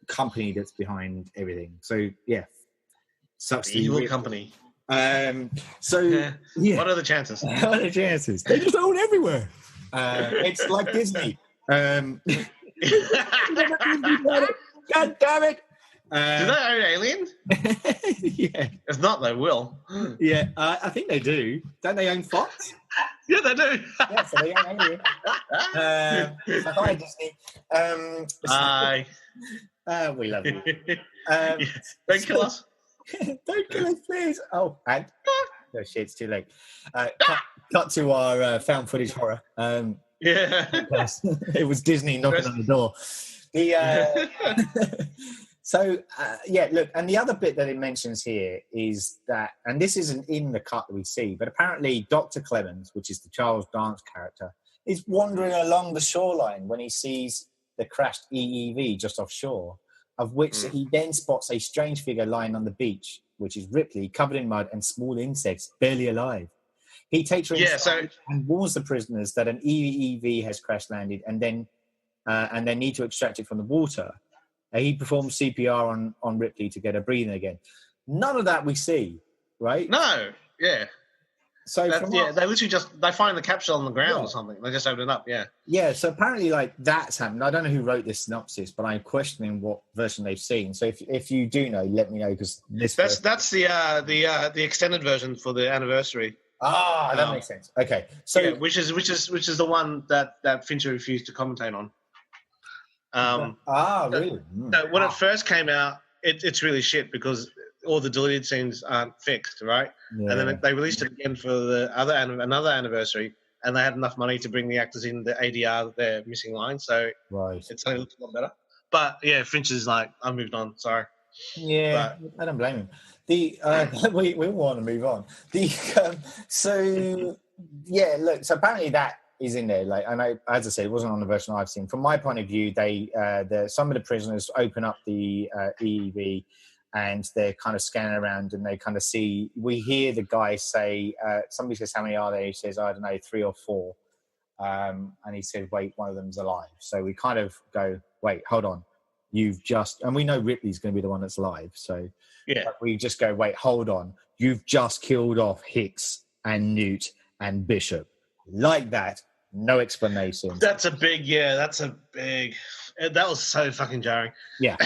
B: company that's behind everything. So sucks
C: the evil company.
B: What
C: are the chances?
B: What are the chances? They just own everywhere. It's like Disney. God damn it!
C: Do they own Alien?
B: Yeah.
C: If not, they will.
B: Yeah, I think they do. Don't they own Fox?
C: Yeah, they do.
B: Yeah, so they own Alien. So hi, Disney.
C: Hi.
B: We love you.
C: Don't kill us.
B: Don't kill us, please. Oh, and no shit, it's too late. Cut to our found footage horror. It was Disney knocking on the door. So, look, and the other bit that it mentions here is that, and this isn't in the cut that we see, but apparently Dr. Clemens, which is the Charles Dance character, is wandering along the shoreline when he sees the crashed EEV just offshore, of which he then spots a strange figure lying on the beach, which is Ripley, covered in mud and small insects, barely alive. He takes her inside and warns the prisoners that an EEV has crash landed and they need to extract it from the water. He performs CPR on Ripley to get her breathing again. None of that we see, right?
C: No, yeah.
B: So
C: they literally they find the capsule on the ground or something. They just open it up,
B: Yeah, so apparently that's happened. I don't know who wrote this synopsis, but I'm questioning what version they've seen. So if you do know, let me know, because
C: that's the extended version for the anniversary.
B: That makes sense. Okay, so
C: which is the one that Fincher refused to commentate on.
B: Really?
C: So when it first came out, it's really shit because all the deleted scenes aren't fixed, right? Yeah. And then they released it again for another anniversary, and they had enough money to bring the actors in the ADR their missing lines, so it suddenly looks a lot better. But Fincher's like, I moved on. Sorry.
B: Yeah, I don't blame him. We want to move on. So apparently that is in there. Like, and as I said, it wasn't on the version I've seen. From my point of view, some of the prisoners open up the EEV and they're kind of scanning around and they kind of see. We hear the guy say, somebody says, "How many are there?" He says, "I don't know, 3 or 4." And he said, "Wait, one of them's alive." So we kind of go, "Wait, hold on. And we know Ripley's going to be the one that's alive." So we just go, "Wait, hold on. You've just killed off Hicks and Newt and Bishop." Like that. No explanation.
C: That was so fucking jarring.
B: Yeah.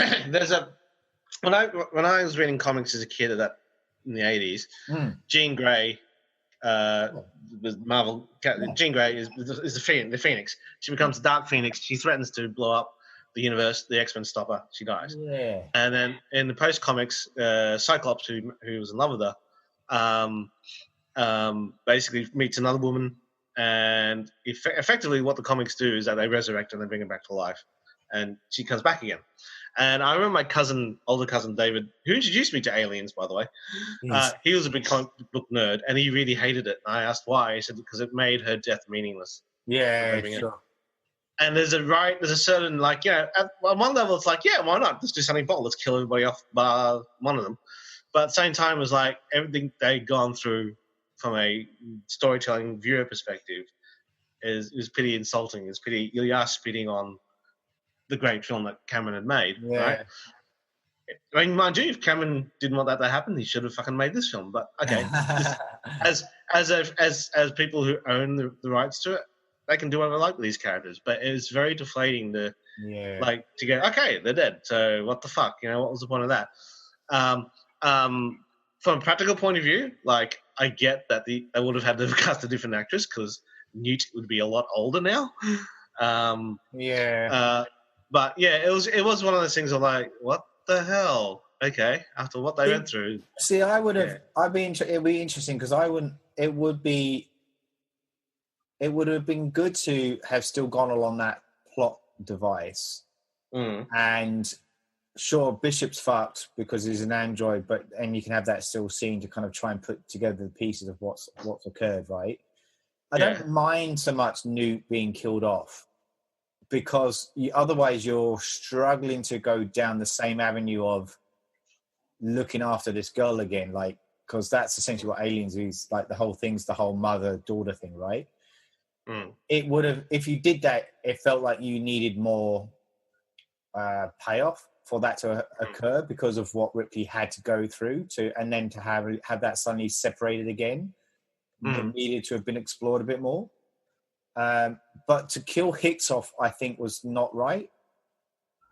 C: When I was reading comics as a kid in the 80s, Jean Grey was Marvel. Jean Grey is the Phoenix. She becomes the Dark Phoenix. She threatens to blow up the universe. The X-Men stop her. She dies.
B: Yeah.
C: And then in the post comics, Cyclops, who was in love with her, basically meets another woman. And effectively what the comics do is that they resurrect and they bring her back to life. and she comes back again. And I remember my older cousin David, who introduced me to Aliens, by the way. He was a big comic book nerd, and he really hated it. And I asked why. He said because it made her death meaningless.
B: Yeah, sure.
C: And there's a certain, like, at one level it's like, yeah, why not? Let's do something bold. Let's kill everybody off one of them. But at the same time, it was like everything they'd gone through from a storytelling viewer perspective is pretty insulting. It's pretty, you are spitting on the great film that Cameron had made, right? I mean, mind you, if Cameron didn't want that to happen, he should have fucking made this film. But okay, as people who own the rights to it, they can do whatever they like with these characters. But it's very deflating to go, okay, they're dead. So what the fuck? What was the point of that? From a practical point of view, like, I get that they would have had to cast a different actress because Newt would be a lot older now. But yeah, it was one of those things of like, what the hell? Okay, after what they went through.
B: See, I would have. It'd be interesting because I wouldn't. It would have been good to have still gone along that plot device. And sure, Bishop's fucked because he's an android, and you can have that still scene to kind of try and put together the pieces of what's occurred, right? I don't mind so much Newt being killed off because otherwise you're struggling to go down the same avenue of looking after this girl again, like, because that's essentially what Aliens is, like the whole thing's the whole mother-daughter thing, right? It would have, if you did that, it felt like you needed more payoff for that to occur because of what Ripley had to go through and then to have that suddenly separated again. Needed to have been explored a bit more. But to kill Hicks off, I think, was not right.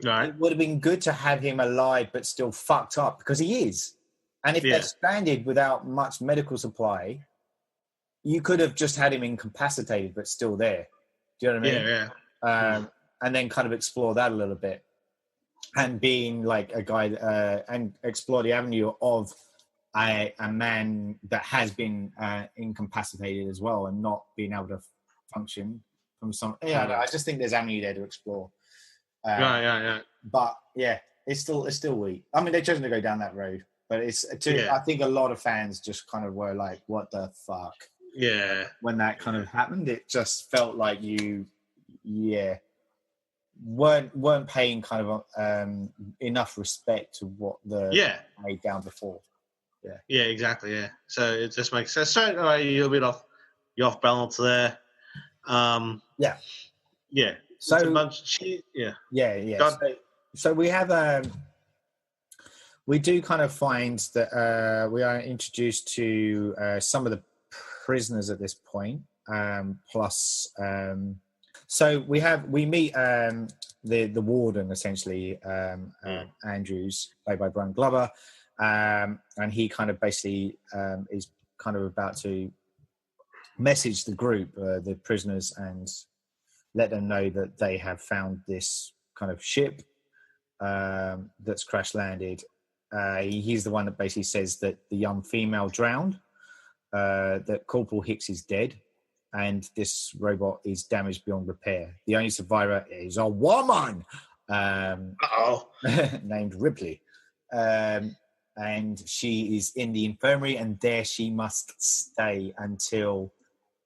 B: It would have been good to have him alive but still fucked up, because he is. And if they're stranded without much medical supply, you could have just had him incapacitated but still there. Do you know what I mean? And then kind of explore that a little bit. And being like a guy, and explore the avenue of a man that has been incapacitated as well and not being able to function from some. I just think there's avenue there to explore. But yeah, it's still weak. I mean, they're choosing to go down that road, but I think a lot of fans just kind of were like, "What the fuck?"
C: Yeah.
B: When that kind of happened, it just felt like weren't paying kind of enough respect to what made down before.
C: Yeah, exactly. Yeah, so it just makes sense. So you're a bit off balance there. Yeah.
B: So
C: it's a bunch.
B: So we have we do kind of find that we are introduced to some of the prisoners at this point. Plus, so we meet the warden essentially, Andrews, played by Brian Glover. And he kind of basically is kind of about to message the group, the prisoners, and let them know that they have found this kind of ship that's crash landed. He's the one that basically says that the young female drowned, that Corporal Hicks is dead, and this robot is damaged beyond repair. The only survivor is a woman named Ripley. And she is in the infirmary, and there she must stay until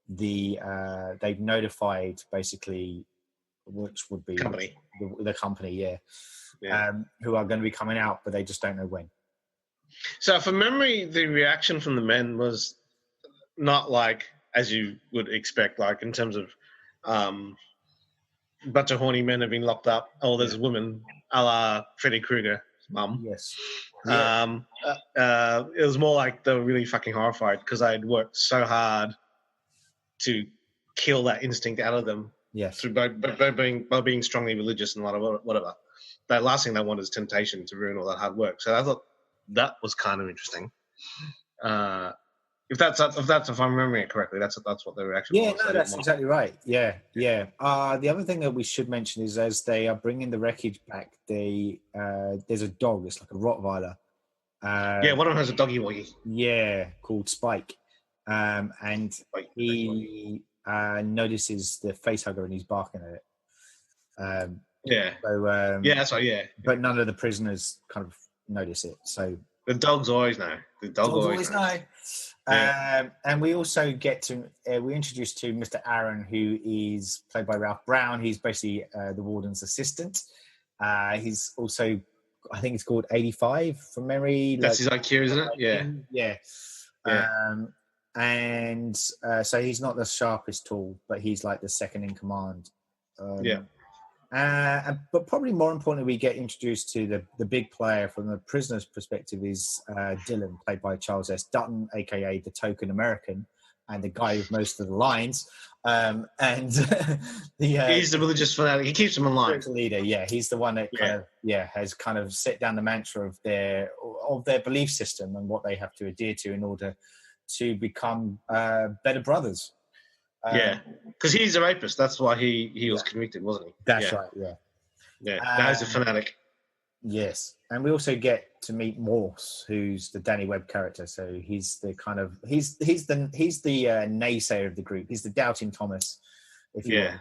B: they've notified, basically, which would be the company, who are going to be coming out, but they just don't know when.
C: So, from memory, the reaction from the men was not like as you would expect, like in terms of a bunch of horny men have been locked up. Oh, there's a woman, a la Freddy Krueger. Mum.
B: Yes.
C: It was more like they were really fucking horrified because I had worked so hard to kill that instinct out of them.
B: Yes.
C: Through by being strongly religious and whatever. The last thing they want is temptation to ruin all that hard work. So I thought that was kind of interesting. If I'm remembering it correctly, that's what the reaction was.
B: Yeah, no, that's exactly right. Yeah. The other thing that we should mention is as they are bringing the wreckage back, there's a dog. It's like a Rottweiler.
C: One of them has a doggy woggy.
B: Yeah, called Spike. And he notices the facehugger and he's barking at it.
C: Yeah.
B: So
C: that's right. Yeah.
B: But none of the prisoners kind of notice it. So
C: the dogs always know. The dog always knows.
B: Yeah. And we also get to we're introduced to Mr. Aaron, who is played by Ralph Brown. He's basically the warden's assistant. He's also, I think it's called 85 from memory.
C: That's his IQ, isn't it?
B: Yeah. And so he's not the sharpest tool, but he's like the second in command. But probably more importantly, we get introduced to the big player from the prisoner's perspective is Dylan, played by Charles S. Dutton, aka the token American, and the guy with most of the lines. He's
C: the religious fanatic. He keeps them in line.
B: Leader, yeah, he's the one that has kind of set down the mantra of their belief system and what they have to adhere to in order to become better brothers.
C: Because he's a rapist. That's why he was convicted, wasn't he?
B: That's right. Yeah.
C: Now he's a fanatic.
B: Yes, and we also get to meet Morse, who's the Danny Webb character. So he's the kind of he's the naysayer of the group. He's the doubting Thomas, if you will.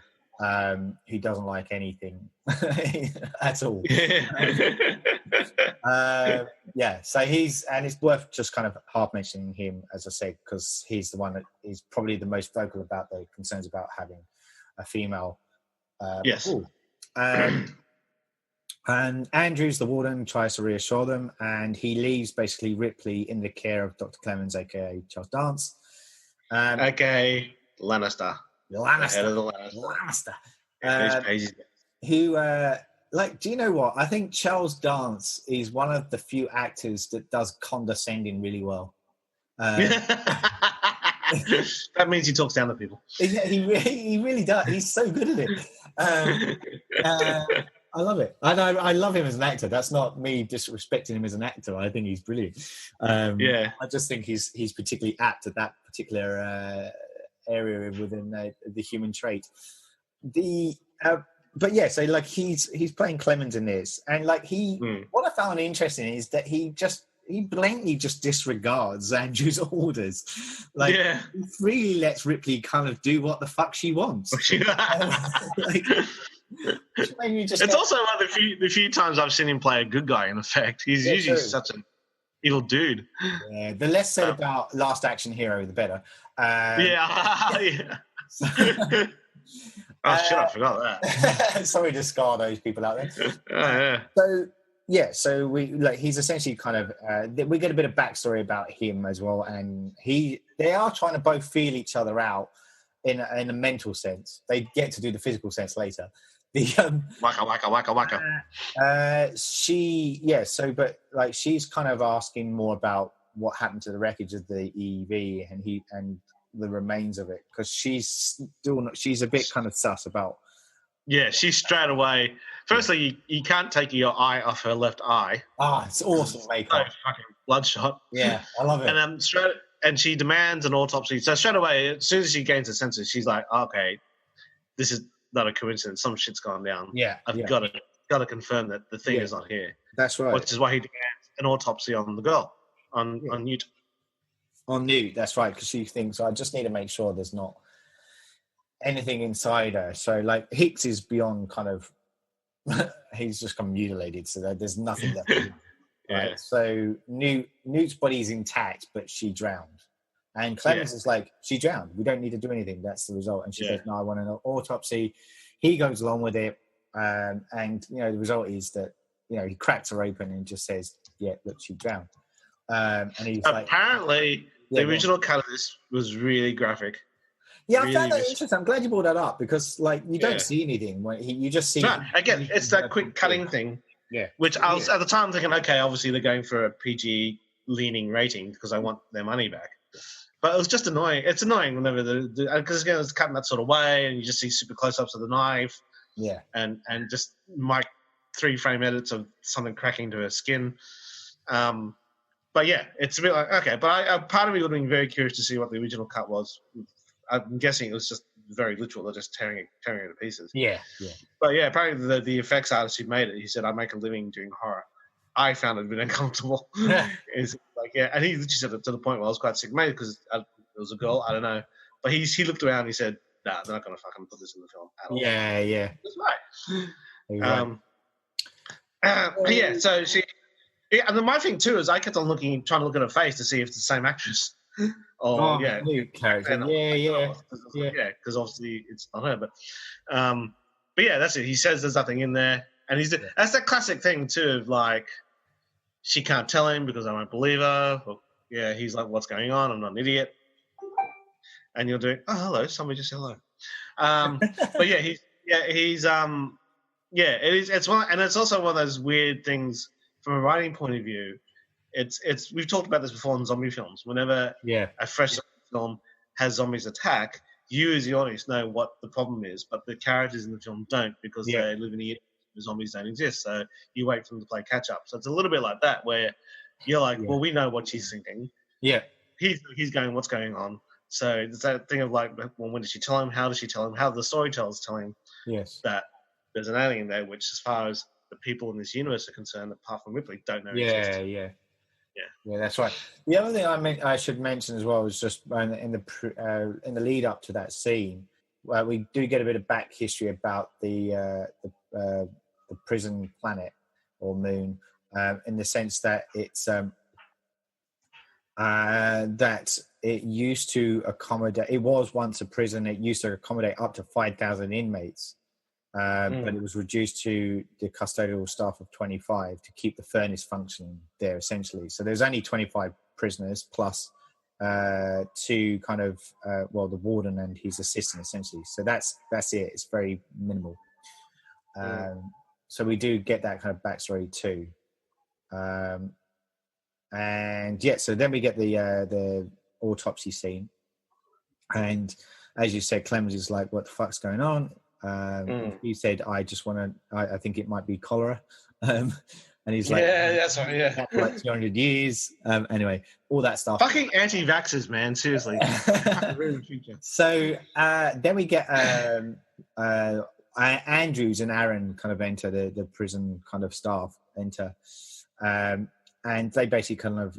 B: He doesn't like anything at all. So it's worth just kind of half mentioning him, as I said, because he's the one that is probably the most vocal about the concerns about having a female. And Andrews, the warden, tries to reassure them, and he leaves basically Ripley in the care of Dr. Clemens, aka Charles Dance,
C: aka Lannister. Head of the Lannister.
B: Who do you know what? I think Charles Dance is one of the few actors that does condescending really well.
C: That means he talks down to people.
B: He really does. He's so good at it. I love it. I love him as an actor. That's not me disrespecting him as an actor. I think he's brilliant. I just think he's particularly apt at that particular area within the human trait. So like he's playing Clemens in this, and like what I found interesting is that he blatantly just disregards Andrew's orders. Like he freely lets Ripley kind of do what the fuck she wants.
C: It's also one of the few times I've seen him play a good guy. In effect, he's usually such an evil dude.
B: Yeah, the less said about Last Action Hero, the better.
C: Oh shit! I forgot that.
B: Sorry to scar those people out there. So he's essentially kind of we get a bit of backstory about him as well, and they are trying to both feel each other out in a mental sense. They get to do the physical sense later.
C: Waka.
B: She's kind of asking more about what happened to the wreckage of the EV and the remains of it, because she's a bit kind of sus about.
C: Yeah, she's straight away. Firstly, you can't take your eye off her left eye.
B: It's awesome makeup.
C: So fucking bloodshot.
B: Yeah, I love it.
C: And she demands an autopsy. So straight away, as soon as she gains her senses, she's like, okay, this is not a coincidence. Some shit's gone down.
B: Yeah,
C: I've got to confirm that the thing is not here.
B: That's right.
C: Which is why he demands an autopsy on the girl, on Newt.
B: On Newt, that's right, because she thinks, I just need to make sure there's not anything inside her. So, like, Hicks is beyond kind of, he's just come mutilated, so there's nothing left. Right? So Newt's body is intact, but she drowned. And Clemens is like, she drowned. We don't need to do anything. That's the result. And she says, no, I want an autopsy. He goes along with it. And, the result is that, he cracks her open and just says, yeah, look, she drowned. And he's
C: apparently, the original cut of this was really graphic.
B: Yeah, really, I found that interesting. I'm glad you brought that up because, you don't see anything. You just see...
C: No, again, it's that quick cutting thing.
B: Yeah.
C: Which I was, at the time, thinking, okay, obviously they're going for a PG-leaning rating because they want their money back. But it was just annoying. It's annoying whenever because again, it's cutting that sort of way, and you just see super close-ups of the knife.
B: Yeah.
C: And just 3-frame edits of something cracking to her skin. But yeah, it's a bit like, okay. But part of me would have been very curious to see what the original cut was. I'm guessing it was just very literal. They're just tearing it to pieces.
B: Yeah.
C: But yeah, apparently the effects artist who made it, he said, I make a living doing horror. I found it a bit uncomfortable. It's like, and he literally said it to the point where I was quite sick, maybe because it was a girl, I don't know. But he looked around and he said, nah, they're not going to fucking put this in the film at all.
B: Yeah.
C: That's right. Exactly. Yeah, so she... Yeah, and then my thing, too, is I kept on trying to look at her face to see if it's the same actress.
B: New character. Yeah,
C: because obviously it's not her. But yeah, that's it. He says there's nothing in there. And that's that classic thing, too, of like, she can't tell him because I won't believe her. But, yeah, he's like, what's going on? I'm not an idiot. And you're doing, oh, hello, somebody just said hello. But yeah, it is. It's one, and it's also one of those weird things from a writing point of view. It's we've talked about this before in zombie films. Whenever a fresh film has zombies attack, you as the audience know what the problem is, but the characters in the film don't because they live in a year where zombies don't exist. So you wait for them to play catch up. So it's a little bit like that, where you're like, well, we know what she's thinking.
B: Yeah,
C: he's going, what's going on? So it's that thing of like, well, when did she tell him? How does she tell him? How do the storytellers tell him that there's an alien there, which, as far as the people in this universe are concerned, apart from Ripley, don't know exists.
B: Yeah, that's right. The other thing I should mention as well was just in the lead up to that scene, where we do get a bit of back history about the prison planet or moon, in the sense that it's that it used to accommodate. It was once a prison. It used to accommodate up to 5,000 inmates. But it was reduced to the custodial staff of 25 to keep the furnace functioning there, essentially. So there's only 25 prisoners plus two kind of, the warden and his assistant, essentially. So that's it. It's very minimal. So we do get that kind of backstory too. So then we get the autopsy scene. And as you said, Clemens is like, what the fuck's going on? He said, I think it might be cholera. And he's like,
C: that's right,
B: for like 200 years. Anyway, all that stuff.
C: Fucking anti-vaxxers, man, seriously.
B: So then we get Andrews and Aaron kind of enter the prison kind of staff enter. And they basically kind of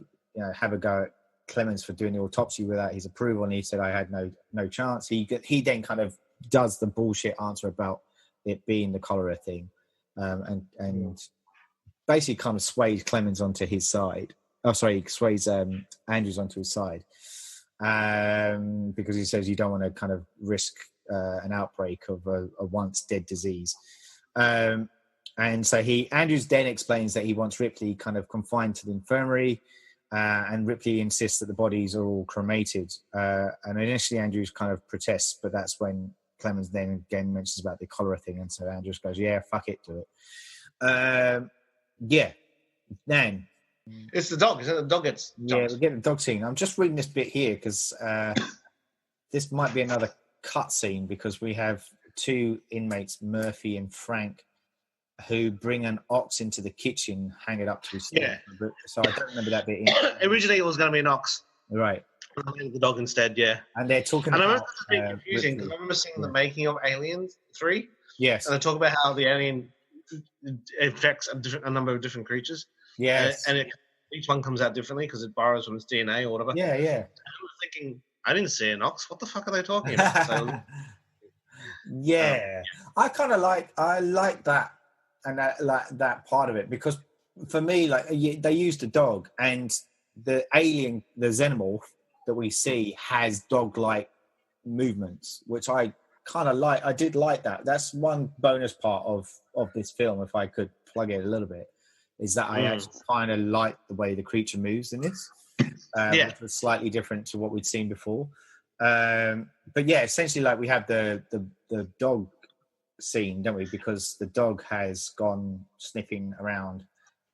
B: have a go at Clemens for doing the autopsy without his approval. And he said, I had no chance. He then kind of does the bullshit answer about it being the cholera thing, and basically kind of sways Clemens onto his side. Sways Andrews onto his side, because he says you don't want to kind of risk an outbreak of a once dead disease. And so Andrews then explains that he wants Ripley kind of confined to the infirmary, and Ripley insists that the bodies are all cremated. And initially Andrews kind of protests, but that's when Clemens then again mentions about the cholera thing, and so Andrews goes, "Yeah, fuck it, do it." Then
C: it's the dog. Isn't it? The dog gets jumped.
B: We get the dog scene. I'm just reading this bit here because this might be another cut scene, because we have two inmates, Murphy and Frank, who bring an ox into the kitchen, hang it up to his stomach. So I don't remember that bit.
C: Originally, it was going to be an ox,
B: right?
C: The dog instead,
B: And they're talking.
C: And I remember it's being confusing because I remember seeing the making of Alien 3.
B: Yes.
C: And they talk about how the alien affects a number of different creatures.
B: Yes.
C: And each one comes out differently because it borrows from its DNA or whatever.
B: Yeah.
C: And I was thinking, I didn't see an ox. What the fuck are they talking about?
B: I like that, and that part of it, because for me, like, they used a dog, and the alien, the xenomorph that we see, has dog-like movements, which I kind of like. I did like that. That's one bonus part of this film, if I could plug it a little bit, is that I actually kind of like the way the creature moves in this, which was slightly different to what we'd seen before. But yeah, essentially, like, we have the dog scene, don't we? Because the dog has gone sniffing around,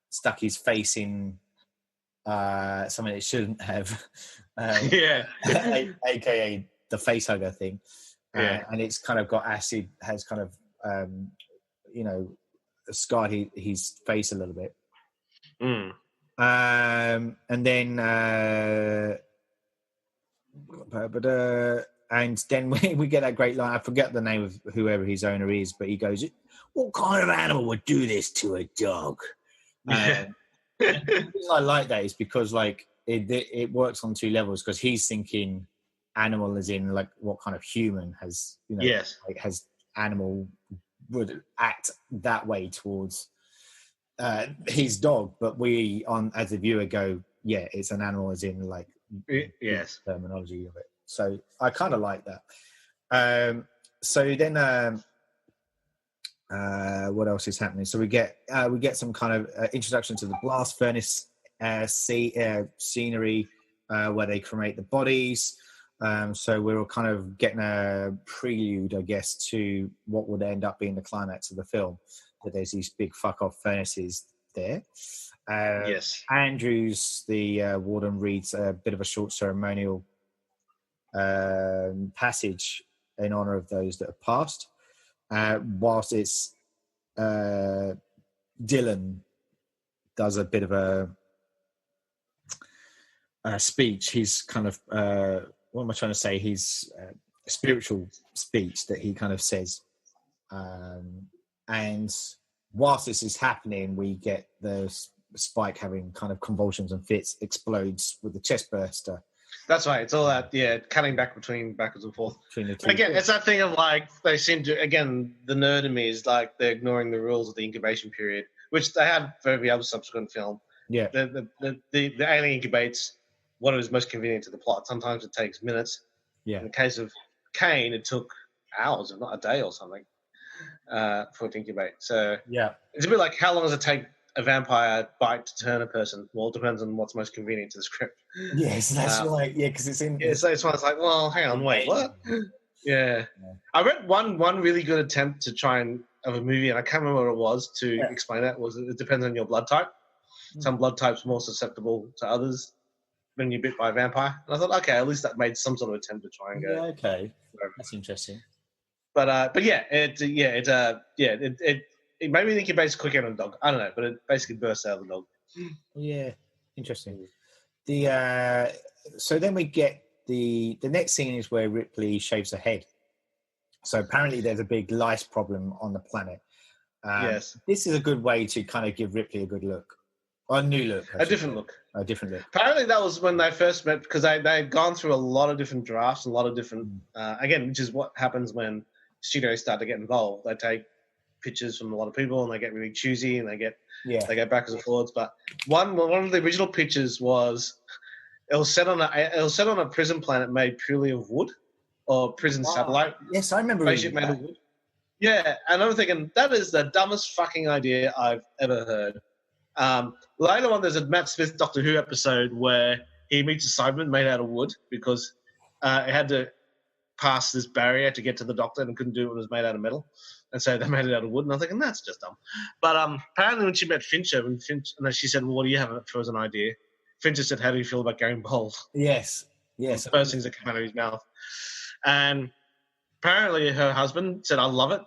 B: stuck his face in something it shouldn't have, aka the face hugger thing, and it's kind of got acid, has kind of scarred his face a little bit. And then and then we get that great line. I forget the name of whoever his owner is, but he goes, "What kind of animal would do this to a dog?" The reason I like that is because, like, it works on two levels, because he's thinking animal as in, like, what kind of human has, like, has animal would act that way towards his dog, but we as a viewer go, yeah, it's an animal, as in like
C: yes,
B: terminology of it. So I kind of like that. So then what else is happening? So we get some kind of introduction to the blast furnace scenery where they cremate the bodies. So we're kind of getting a prelude, I guess, to what would end up being the climax of the film. That there's these big fuck off furnaces there.
C: yes.
B: Andrews, the warden, reads a bit of a short ceremonial passage in honor of those that have passed. Whilst it's Dylan does a bit of a speech. He's kind of what am I trying to say? He's a spiritual speech that he kind of says. And whilst this is happening, we get the Spike having kind of convulsions and fits, explodes with the chest burster.
C: That's right. It's all that, cutting backwards and forth. Again, it's that thing of like, they seem to, again, the nerd in me is like they're ignoring the rules of the incubation period, which they had for every other subsequent film.
B: Yeah.
C: The alien incubates what is most convenient to the plot. Sometimes it takes minutes.
B: Yeah.
C: In the case of Kane, it took hours, if not a day or something, for it to incubate. So
B: yeah,
C: it's a bit like, how long does it take a vampire bite to turn a person? Well, it depends on what's most convenient to the script.
B: Yes, that's right. Yeah, because it's in.
C: Yeah, so it's like, well, hang on, wait, what? Yeah. I read one really good attempt to try and of a movie, and I can't remember what it was to explain that. Was it depends on your blood type. Some blood types are more susceptible to others when you're bit by a vampire. And I thought, okay, at least that made some sort of attempt to try and go.
B: Yeah, okay, that's interesting.
C: But yeah, it maybe the incubates quicker than a dog. I don't know, but it basically bursts out of the dog.
B: Yeah, interesting. So then we get the next scene is where Ripley shaves her head. So apparently there's a big lice problem on the planet.
C: Yes,
B: this is a good way to kind of give Ripley a good look, or a new look,
C: a different look.
B: Apparently
C: that was when they first met, because they'd gone through a lot of different drafts, a lot of different again, which is what happens when studios start to get involved. They take pictures from a lot of people and they get really choosy and they go backwards and forwards. But one of the original pictures was it was set on a prison planet made purely of wood, or prison satellite.
B: Yes, I remember.
C: Spaceship made of wood. Yeah, and I'm thinking that is the dumbest fucking idea I've ever heard. Later on, there's a Matt Smith Doctor Who episode where he meets a Cyberman made out of wood because it had to pass this barrier to get to the Doctor and couldn't do it when it was made out of metal. And so they made it out of wood. And I was thinking, that's just dumb. But apparently when she met Fincher, and then she said, well, what do you have for as an idea? Fincher said, how do you feel about going bald?
B: Yes.
C: The first things that came out of his mouth. And apparently her husband said, I love it.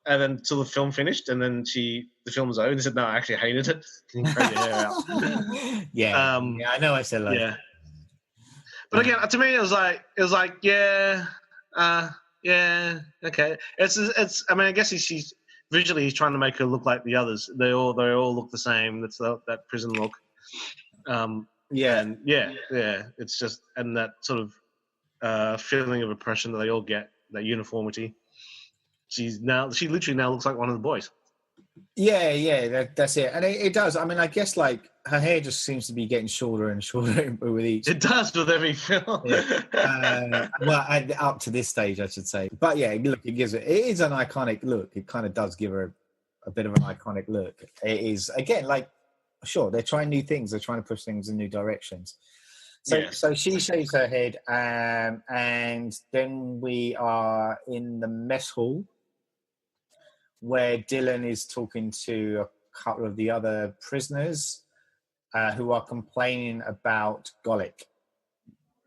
C: And then until the film finished, and then the film was over, and he said, no, I actually hated it. Can you grow your hair out?
B: Yeah, I know I said that.
C: Yeah. But again, to me, it was like, yeah, okay. It's. I mean, I guess he's visually he's trying to make her look like the others. They all look the same. That's that prison look. It's just, and that sort of feeling of oppression that they all get, that uniformity. She literally now looks like one of the boys.
B: Yeah, that's it, and it does. I mean, I guess like her hair just seems to be getting shorter and shorter with each.
C: It does with every film.
B: Yeah. Up to this stage, I should say. But yeah, look, it is an iconic look. It kind of does give her a bit of an iconic look. It is, again, like, sure, they're trying new things. They're trying to push things in new directions. So she shaves her head, and then we are in the mess hall, where Dylan is talking to a couple of the other prisoners who are complaining about Golic,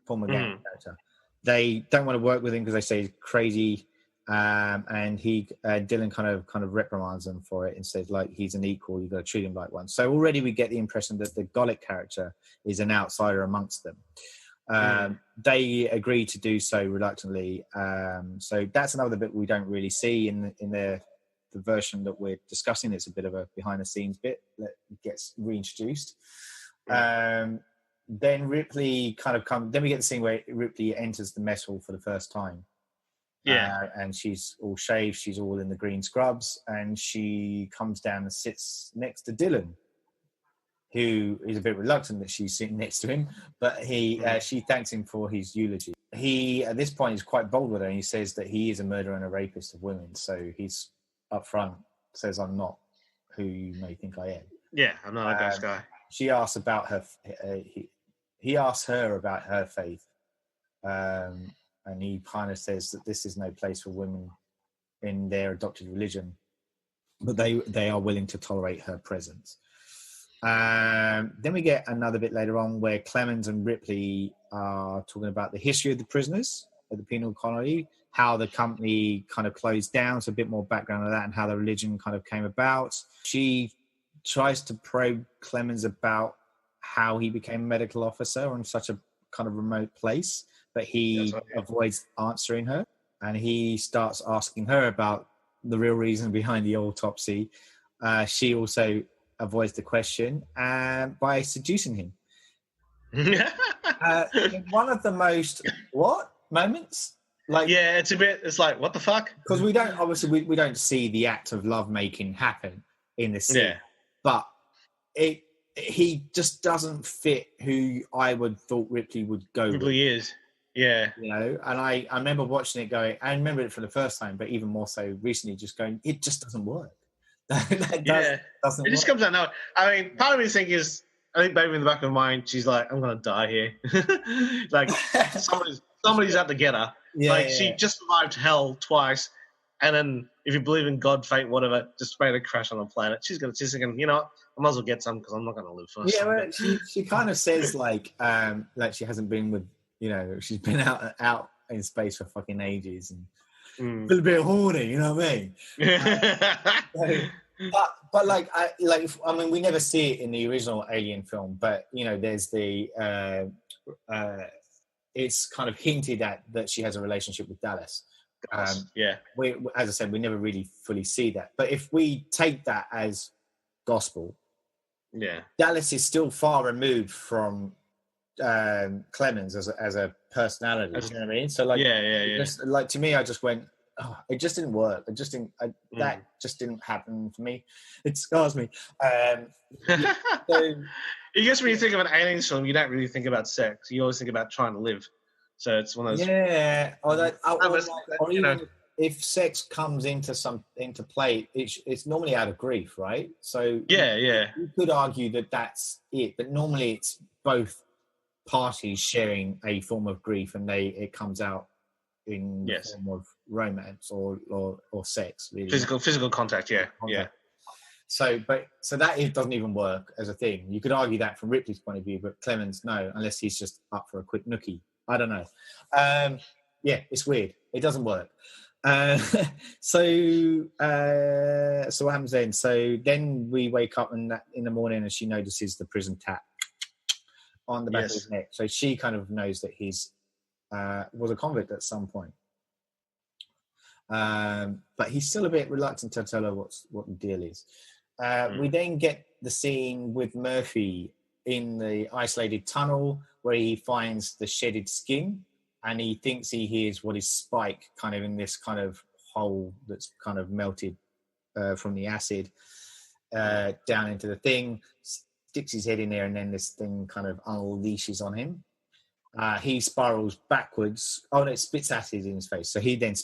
B: Paul McGann character. They don't want to work with him because they say he's crazy, and Dylan kind of reprimands them for it and says, like, he's an equal, you've got to treat him like one. So already we get the impression that the Golic character is an outsider amongst them. They agree to do so reluctantly. So that's another bit we don't really see in the version that we're discussing. It's a bit of a behind the scenes bit that gets reintroduced. Then Ripley then we get the scene where Ripley enters the mess hall for the first time,
C: Yeah.
B: And she's all shaved. She's all in the green scrubs. And she comes down and sits next to Dylan, who is a bit reluctant that she's sitting next to him. But she thanks him for his eulogy. He, at this point, is quite bold with her. And he says that he is a murderer and a rapist of women. So he's up front, says, I'm not who you may think I am.
C: Yeah, I'm not a nice guy.
B: She asks about her... he asks her about her faith. And he kind of says that this is no place for women in their adopted religion, but they are willing to tolerate her presence. Then we get another bit later on where Clemens and Ripley are talking about the history of the prisoners at the penal colony, how the company kind of closed down, so a bit more background on that, and how the religion kind of came about. She tries to probe Clemens about how he became a medical officer on such a kind of remote place, but he avoids answering her, and he starts asking her about the real reason behind the autopsy. She also avoids the question by seducing him. One of the most moments, like,
C: yeah, it's like, what the fuck?
B: Because we don't see the act of lovemaking happen in the scene, but he just doesn't fit who I would thought Ripley would go with.
C: He is. Yeah.
B: You know, and I remember watching it going, I remember it for the first time, but even more so recently, just going, it just doesn't work. Doesn't
C: it just comes out now. I mean, part of me thinking is, I think maybe in the back of my mind, she's like, I'm going to die here. Like, somebody's out to get her. She just survived hell twice. And then, if you believe in God, fate, whatever, just made a crash on a planet. She's thinking, you know what? I might as well get some because I'm not going to live first.
B: Yeah, well, she kind of says like she hasn't been with, you know, she's been out in space for fucking ages and a little bit horny, you know what I mean? But I mean, we never see it in the original Alien film, but you know, there's the it's kind of hinted at that she has a relationship with Dallas.
C: As
B: I said, we never really fully see that. But if we take that as gospel, Dallas is still far removed from Clemens as a personality. You know what I mean? So just, like, to me, I just went, oh, it just didn't work. It just didn't. That just didn't happen for me. It scars me.
C: I guess when you think of an aliens film, you don't really think about sex. You always think about trying to live. So it's one of those.
B: Yeah, or even if sex comes into play, it's normally out of grief, right? So you could argue that that's it, but normally it's both parties sharing a form of grief, and it comes out in the form of romance or sex, really.
C: Physical contact, yeah.
B: So that doesn't even work as a thing. You could argue that from Ripley's point of view, but Clemens, no, unless he's just up for a quick nookie. I don't know. It's weird. It doesn't work. So what happens then? So then we wake up in the morning and she notices the prison tap on the back of his neck. So she kind of knows that he's was a convict at some point. But he's still a bit reluctant to tell her what the deal is. We then get the scene with Murphy in the isolated tunnel where he finds the shedded skin, and he thinks he hears what is Spike kind of in this kind of hole that's kind of melted from the acid down into the thing, sticks his head in there, and then this thing kind of unleashes on him. He spirals backwards. Oh, no, it spits acid in his face. So he then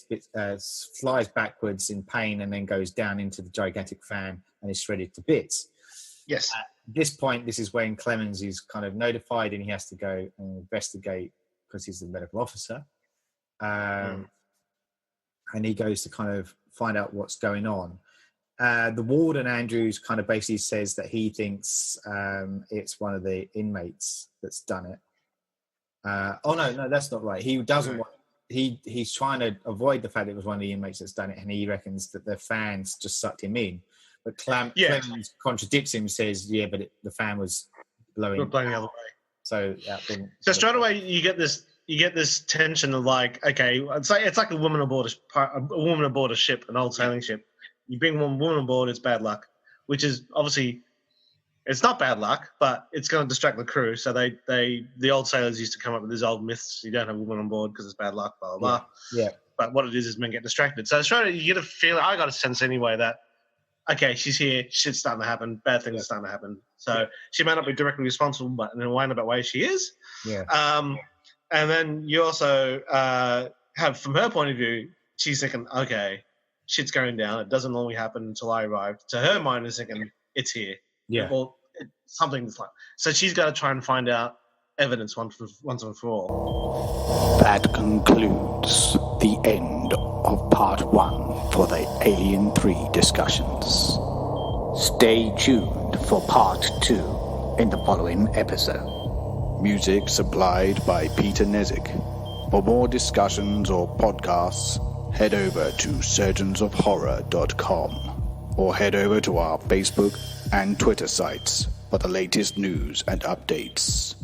B: flies backwards in pain and then goes down into the gigantic fan and is shredded to bits.
C: Yes.
B: At this point, this is when Clemens is kind of notified and he has to go and investigate because he's the medical officer. And he goes to kind of find out what's going on. The warden, Andrews, kind of basically says that he thinks it's one of the inmates that's done it. No, that's not right. He doesn't want. He's trying to avoid the fact it was one of the inmates that's done it, and he reckons that the fans just sucked him in. But Clemens contradicts him, says, "Yeah, but the fan was blowing
C: the other way."
B: So
C: straight away you get this tension of like, okay, it's like a woman aboard a ship, an old sailing ship. You bring one woman aboard, it's bad luck, which is obviously. It's not bad luck, but it's going to distract the crew. So the old sailors used to come up with these old myths. You don't have a woman on board because it's bad luck, blah, blah, blah.
B: Yeah.
C: but what it is men get distracted. So you get a feeling. I got a sense anyway that okay, she's here, shit's starting to happen, bad things are starting to happen. So she may not be directly responsible, but in a roundabout way, she is.
B: Yeah.
C: And then you also have, from her point of view, she's thinking, okay, shit's going down. It doesn't normally happen until I arrive. To her mind is thinking, it's here.
B: Yeah.
C: Well, something's like. So she's got to try and find out evidence once and for all.
A: That concludes the end of part 1 for the Alien 3 discussions. Stay tuned for part 2 in the following episode. Music supplied by Peter Nezik. For more discussions or podcasts, head over to surgeonsofhorror.com or head over to our Facebook and Twitter sites for the latest news and updates.